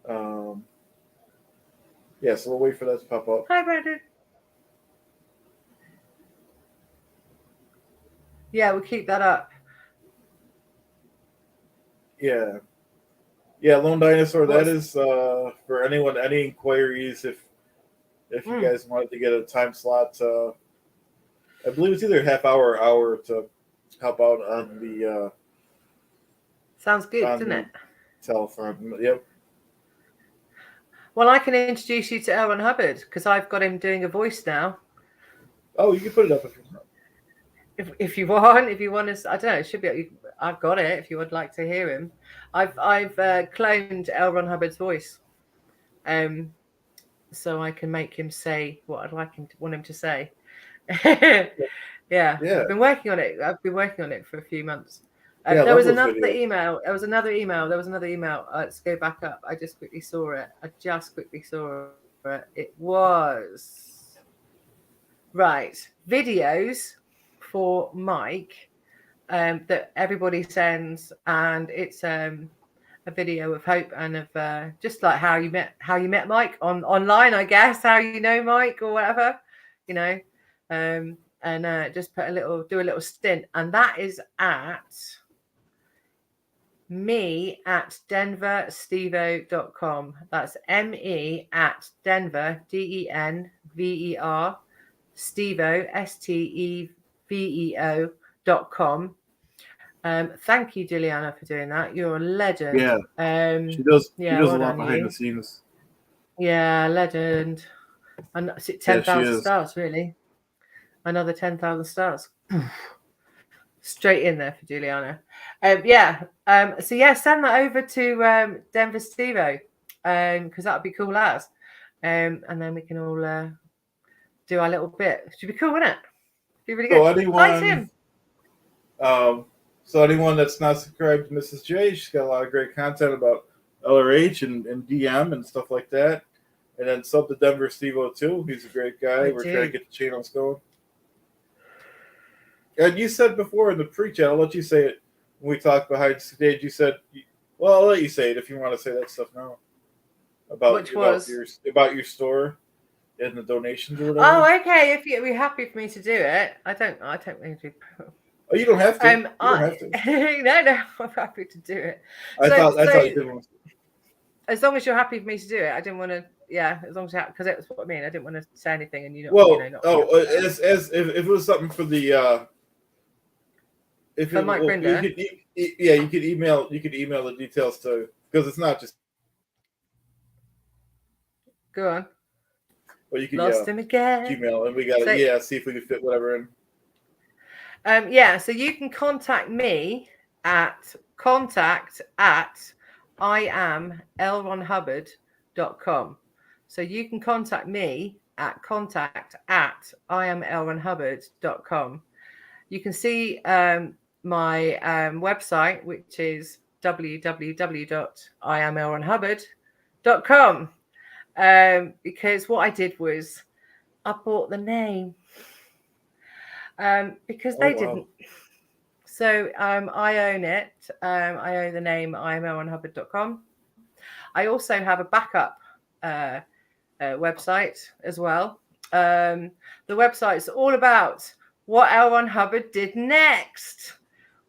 So we'll wait for that to pop up. Hi, Brandon. Yeah, we'll keep that up. Yeah, Lone Dinosaur. That is for anyone. Any inquiries? If you guys wanted to get a time slot, I believe it's either half hour or hour to help out on the. Sounds good, doesn't it? Telephone. Yep. Well, I can introduce you to L. Ron Hubbard because I've got him doing a voice now. Oh, you can put it up if you want. If you want to, I don't know. It should be. I've got it. If you would like to hear him, I've cloned L. Ron Hubbard's voice, so I can make him say what I'd want him to say. Yeah, I've been working on it. I've been working on it for a few months. There was another email. Let's go back up. I just quickly saw it. It was right. Videos for Mike that everybody sends, and it's a video of hope and of just like how you met Mike online, I guess, how you know Mike or whatever, you know, and just do a little stint, and that is at me at denverstevo.com. That's me at Denver, DENVER, Stevo, STEVEO.com. Thank you, Juliana, for doing that. You're a legend. Yeah, she does. She does a lot behind the scenes. Yeah, legend. And 10,000 stars, really. Another 10,000 stars. Straight in there for Juliana. So send that over to Denver Stevo, because that would be cool as. And then we can all do our little bit. Should be cool, wouldn't it? Be really good. Hi, Tim. So anyone that's not subscribed to Mrs. J, she's got a lot of great content about LRH and DM and stuff like that. And then sub to Denver Stevo too. He's a great guy. We're trying to get the channels going. And you said before in the pre-chat, I'll let you say it when we talked behind stage. You said, well, I'll let you say it if you want to say that stuff now. About your store and the donations or whatever. Oh, okay. If you're happy for me to do it, I don't really do. Oh, you don't have to. You don't have to. No, I'm happy to do it. I thought you did want to. As long as you're happy for me to do it, I didn't want to. Yeah, as long as because that's what I mean. I didn't want to say anything, and you know. As if it was something for the. For Mike Grinder. You could email the details to, because it's not just. Go on. Well, you could Lost him again. Gmail, and we got to see if we can fit whatever in. So you can contact me at contact@IamLronHubbard.com. So you can contact me at contact@IamLronHubbard.com. You can see my website, which is www.IamLronHubbard.com. Because what I did was I bought the name. Because they didn't. So I own it. I own the name IamLronHubbard.com. I also have a backup website as well. The website's all about what L. Ron Hubbard did next.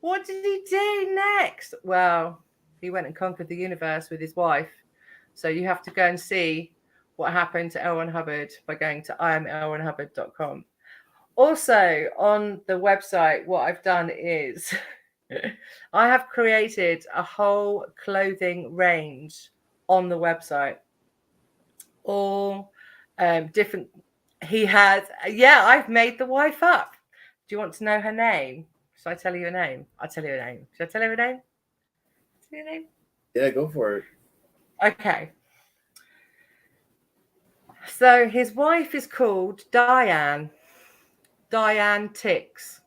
What did he do next? Well, he went and conquered the universe with his wife. So you have to go and see what happened to L. Ron Hubbard by going to IamLronHubbard.com. Also, on the website, what I've done is I have created a whole clothing range on the website. All different. I've made the wife up. Do you want to know her name? Should I tell you her name? I'll tell you her name. Should I tell you her name? Tell you her name? Yeah, go for it. Okay. So his wife is called Diane Tix.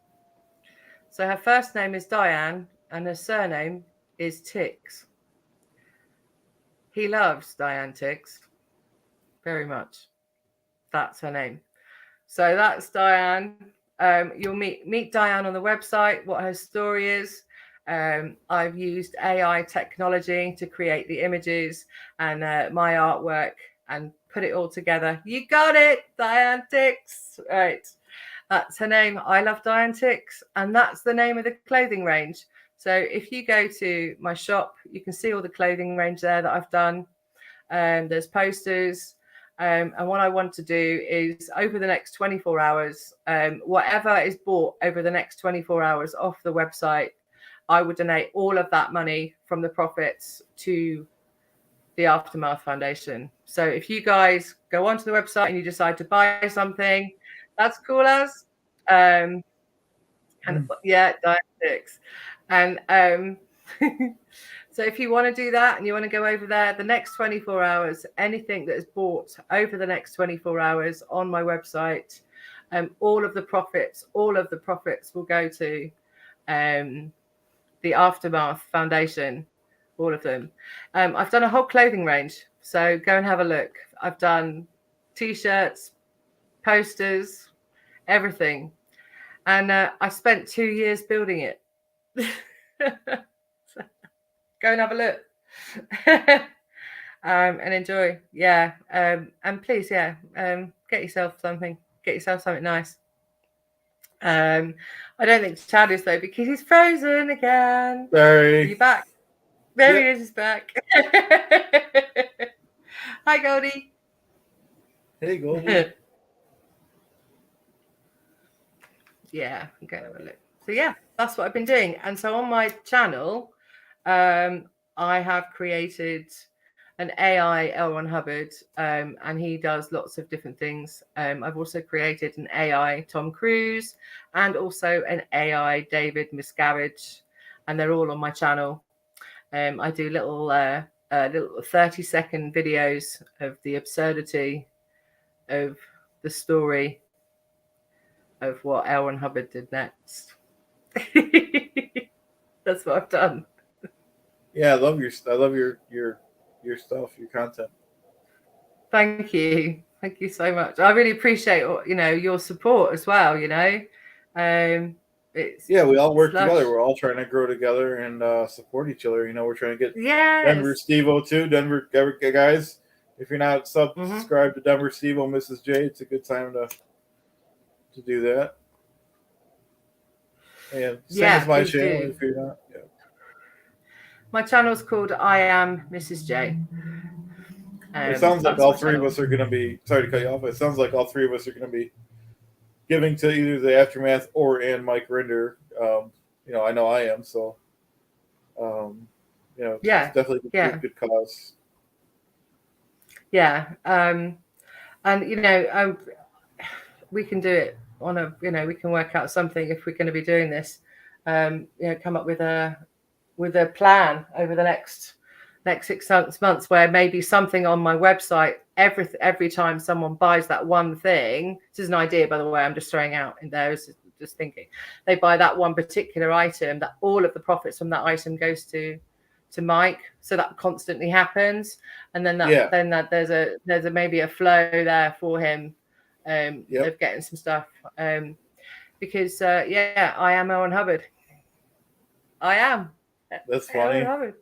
So her first name is Diane and her surname is Tix. He loves Diane Tix very much. That's her name. So that's Diane. You'll meet Diane on the website, what her story is. I've used AI technology to create the images and my artwork and put it all together. You got it, Diane Tix. Right. That's her name. I love Diane Tix. And that's the name of the clothing range. So if you go to my shop, you can see all the clothing range there that I've done. There's posters. And what I want to do is over the next 24 hours, whatever is bought over the next 24 hours off the website, I would donate all of that money from the profits to the Aftermath Foundation. So if you guys go onto the website and you decide to buy something, that's cool as. And yeah, dietetics. And so if you want to do that and you want to go over there, the next 24 hours, anything that is bought over the next 24 hours on my website, all of the profits will go to the Aftermath Foundation, all of them. I've done a whole clothing range, so go and have a look. I've done t-shirts, posters, everything. And I spent 2 years building it. So go and have a look. And enjoy. Yeah. And please, yeah, get yourself something nice. I don't think Chad is though, because he's frozen again. Sorry. Are you back? There he is, he's back. Hi, Goldie. Hey, Goldie. Yeah, go have a look. So yeah, that's what I've been doing. And so on my channel, I have created an AI L1 Hubbard, and he does lots of different things. I've also created an AI Tom Cruise and also an AI David Miscavige, and they're all on my channel. I do little 30-second videos of the absurdity of the story of what L1 Hubbard did next. That's what I've done. Yeah, I love your stuff, your content. Thank you so much. I really appreciate your support as well. It's we all work together. We're all trying to grow together and support each other. We're trying to get Denver Steve-O too. Denver guys, if you're not subscribed to Denver Steve-O, Mrs.J, it's a good time to do that. And same as my channel if you're not. Yeah. My channel's called I Am Mrs.J. It sounds like all three of us are going to be. Sorry to cut you off. It sounds like all three of us are going to be giving to either the Aftermath and Mike Rinder. I know I am. So, it's definitely a good cause. Yeah, and we can do it on a. We can work out something if we're going to be doing this. Come up with a plan over the next 6 months where maybe something on my website every time someone buys that one thing. This is an idea, by the way, I'm just throwing out in there, just thinking they buy that one particular item, that all of the profits from that item goes to Mike, so that constantly happens, and then there's a maybe a flow there for him of getting some stuff, because I am Owen Hubbard. I am. That's funny. Owen Hubbard.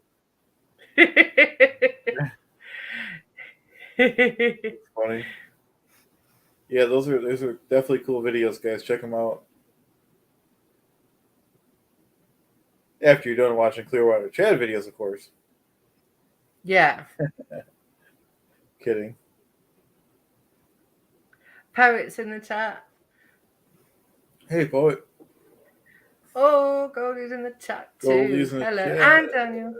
It's funny. Yeah, those are definitely cool videos, guys. Check them out. After you're done watching Clearwater Chad videos, of course. Yeah. Kidding. Poet's in the chat. Hey, Poet. Oh, Goldie's in the chat too. Hello. And Daniel.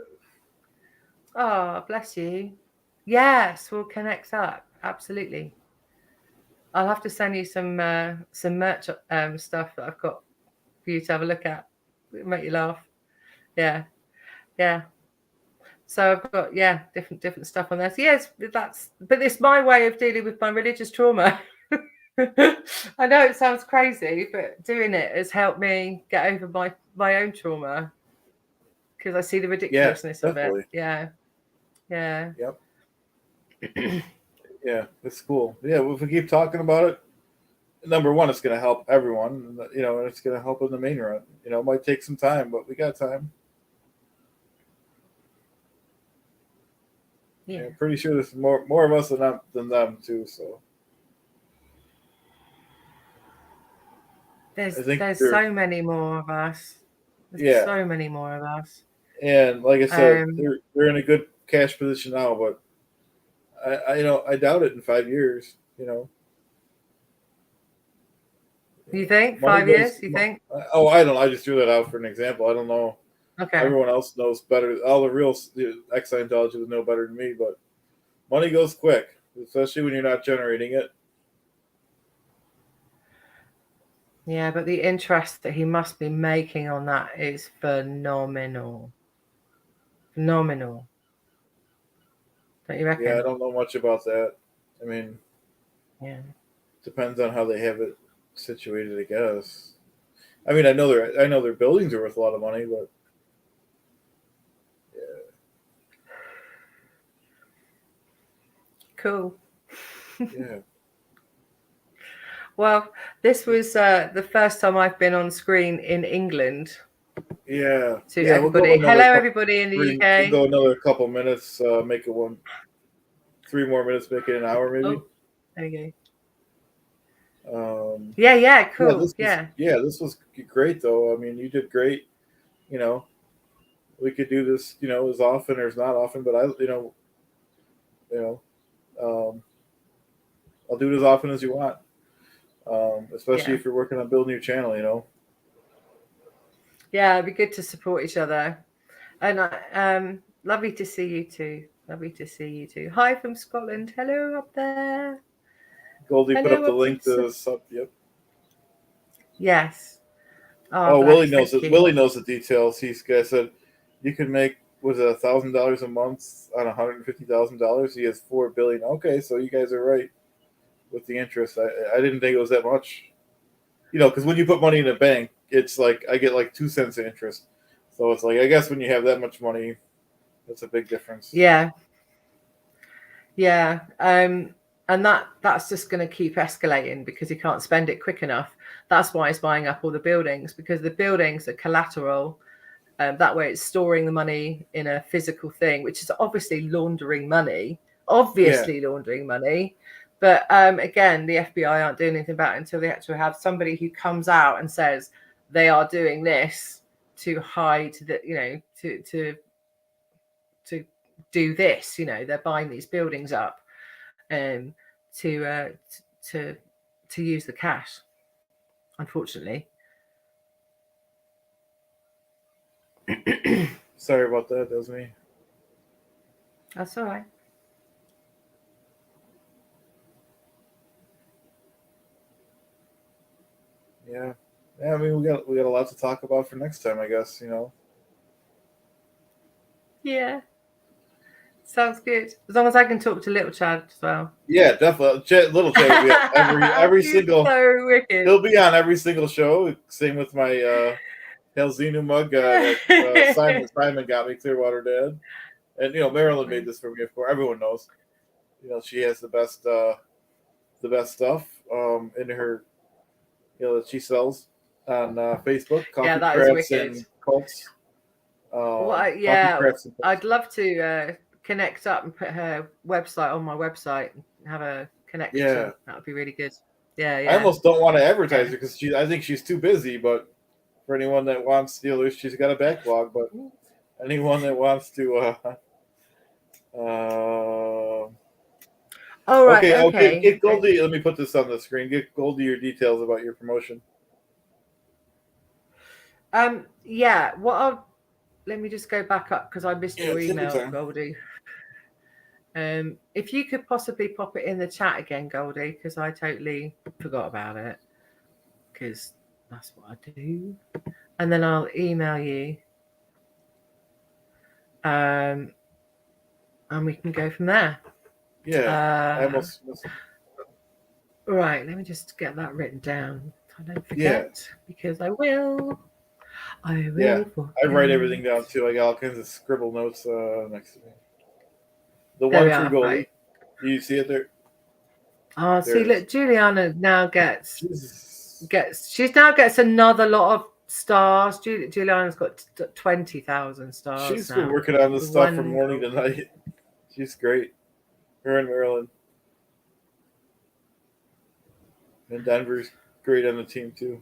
Oh, bless you. Yes, we'll connect up. Absolutely. I'll have to send you some merch stuff that I've got for you to have a look at. It'll make you laugh. Yeah. So I've got different stuff on there. So yes, but it's my way of dealing with my religious trauma. I know it sounds crazy, but doing it has helped me get over my own trauma, because I see the ridiculousness of it. Yeah. Yep. Yeah, it's cool. Yeah, if we keep talking about it, number one, it's going to help everyone. And it's going to help in the main run. It might take some time, but we got time. Yeah, I'm pretty sure there's more of us than them too. So there's so many more of us. So many more of us. And like I said, they're in a good cash position now, but I doubt it in 5 years. You think 5 years? You think? Oh, I don't know. I just threw that out for an example. I don't know. Okay. Everyone else knows better. All the real ex-Scientologists would know better than me, but money goes quick, especially when you're not generating it. Yeah, but the interest that he must be making on that is phenomenal. Phenomenal. Don't you reckon? Yeah, I don't know much about that. I mean, yeah, depends on how they have it situated, I guess. I mean, I know their buildings are worth a lot of money, but cool. yeah. Well, this was the first time I've been on screen in England. Yeah. To Yeah, everybody. Hello, everybody in the UK. We'll go another couple minutes, make it 3 more minutes, make it an hour maybe. Oh, there you go. Cool. Yeah, This was great though. I mean, you did great. You know, we could do this, as often or as not often, but I'll do it as often as you want. Especially if you're working on building your channel, Yeah, it'd be good to support each other. And lovely to see you too. Lovely to see you too. Hi from Scotland. Hello up there. Goldie put up the link to the sub. Yep. Yes. Willie knows it. Willie knows the details. He said you can make $1,000 a month on $150,000. He has $4 billion. Okay, so you guys are right with the interest. I didn't think it was that much. Because when you put money in a bank, it's like I get like 2 cents of interest. So it's like I guess when you have that much money, that's a big difference. Yeah. Yeah. And that's just going to keep escalating because he can't spend it quick enough. That's why he's buying up all the buildings, because the buildings are collateral. That way it's storing the money in a physical thing, which is obviously laundering money. Laundering money. But again, the FBI aren't doing anything about it until they actually have somebody who comes out and says they are doing this to hide that, to do this. They're buying these buildings up to use the cash, unfortunately. Sorry about that. That was me. That's all right. Yeah. I mean, we got a lot to talk about for next time, I guess. Yeah. Sounds good. As long as I can talk to little Chad as well. Yeah, definitely. Little Chad will be on every single. So wicked. He'll be on every single show. Same with my Helzinu mug that Simon got me, Clearwater Dad, and Marilyn made this for me. Of course, everyone knows. She has the best stuff in her. That she sells on Facebook. Coffee Crafts and Cults. I'd love to connect up and put her website on my website and have a connection. Yeah, that would be really good. Yeah. I almost don't want to advertise her because I think she's too busy. But for anyone that wants, she's got a backlog. But anyone that wants to, Okay. Get Goldie. Let me put this on the screen. Get Goldie your details about your promotion. Yeah. Let me just go back up because I missed your email, Goldie. If you could possibly pop it in the chat again, Goldie, because I totally forgot about it. Because that's what I do. And then I'll email you. And we can go from there. Yeah. I almost missed it. Right. Let me just get that written down. I don't forget because I will. Yeah, I write everything down too. I got all kinds of scribble notes next to me. The one for Goldie. Right. Do you see it there? Oh, see, look, Juliana now gets another lot of stars. Juliana's got 20,000 stars. She's been working on this stuff from morning to night. She's great. Her and Marilyn. And Denver's great on the team too.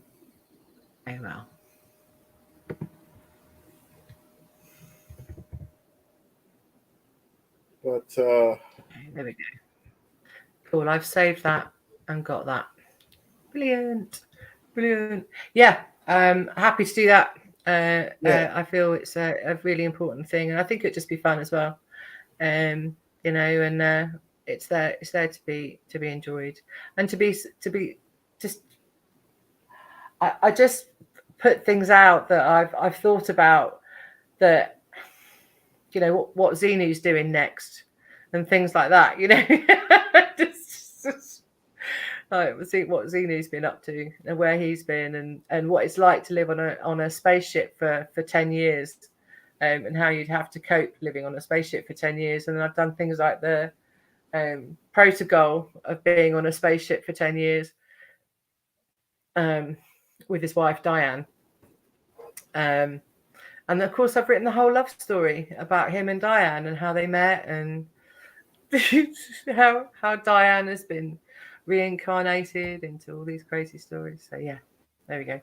Oh well. But there we go. Cool. I've saved that and got that. Brilliant. Yeah. Happy to do that. I feel it's a really important thing, and I think it'd just be fun as well. You know, and it's there to be enjoyed, and to be just. I just put things out that I've thought about, that, you know, what Xenu's doing next and things like that, you know. just like, see what Xenu's been up to and where he's been, and what it's like to live on a spaceship for 10 years, and how you'd have to cope living on a spaceship for 10 years. And I've done things like the protocol of being on a spaceship for 10 years with his wife Diane. And of course, I've written the whole love story about him and Diane and how they met, and how Diane has been reincarnated into all these crazy stories. So yeah, there we go.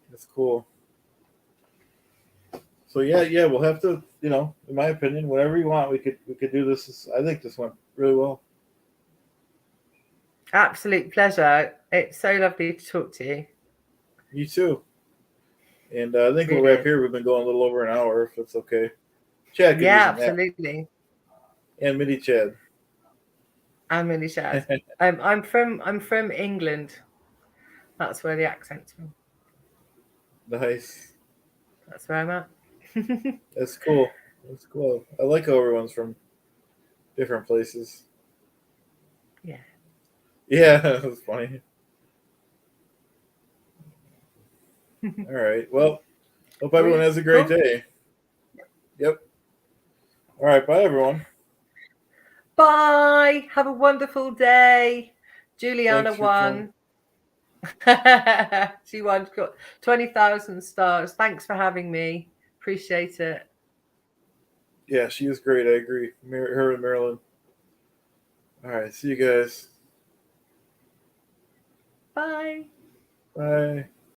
That's cool. So yeah, we'll have to, you know, in my opinion, whatever you want, we could do this. I think this went really well. Absolute pleasure. It's so lovely to talk to you. You too. And I think we'll wrap here. We've been going a little over an hour, if it's okay. Chad could Yeah, use a nap. absolutely. And Mini Chad. I'm Mini Chad. I'm from England. That's where the accent's from. Nice. That's where I'm at. That's cool. That's cool. I like how everyone's from different places. Yeah. Yeah, that's funny. All right. Well, hope everyone has a great day. Yep. All right. Bye, everyone. Bye. Have a wonderful day. Juliana won. She won. Got 20,000 stars. Thanks for having me. Appreciate it. Yeah, she is great. I agree. Her and Marilyn. All right. See you guys. Bye. Bye.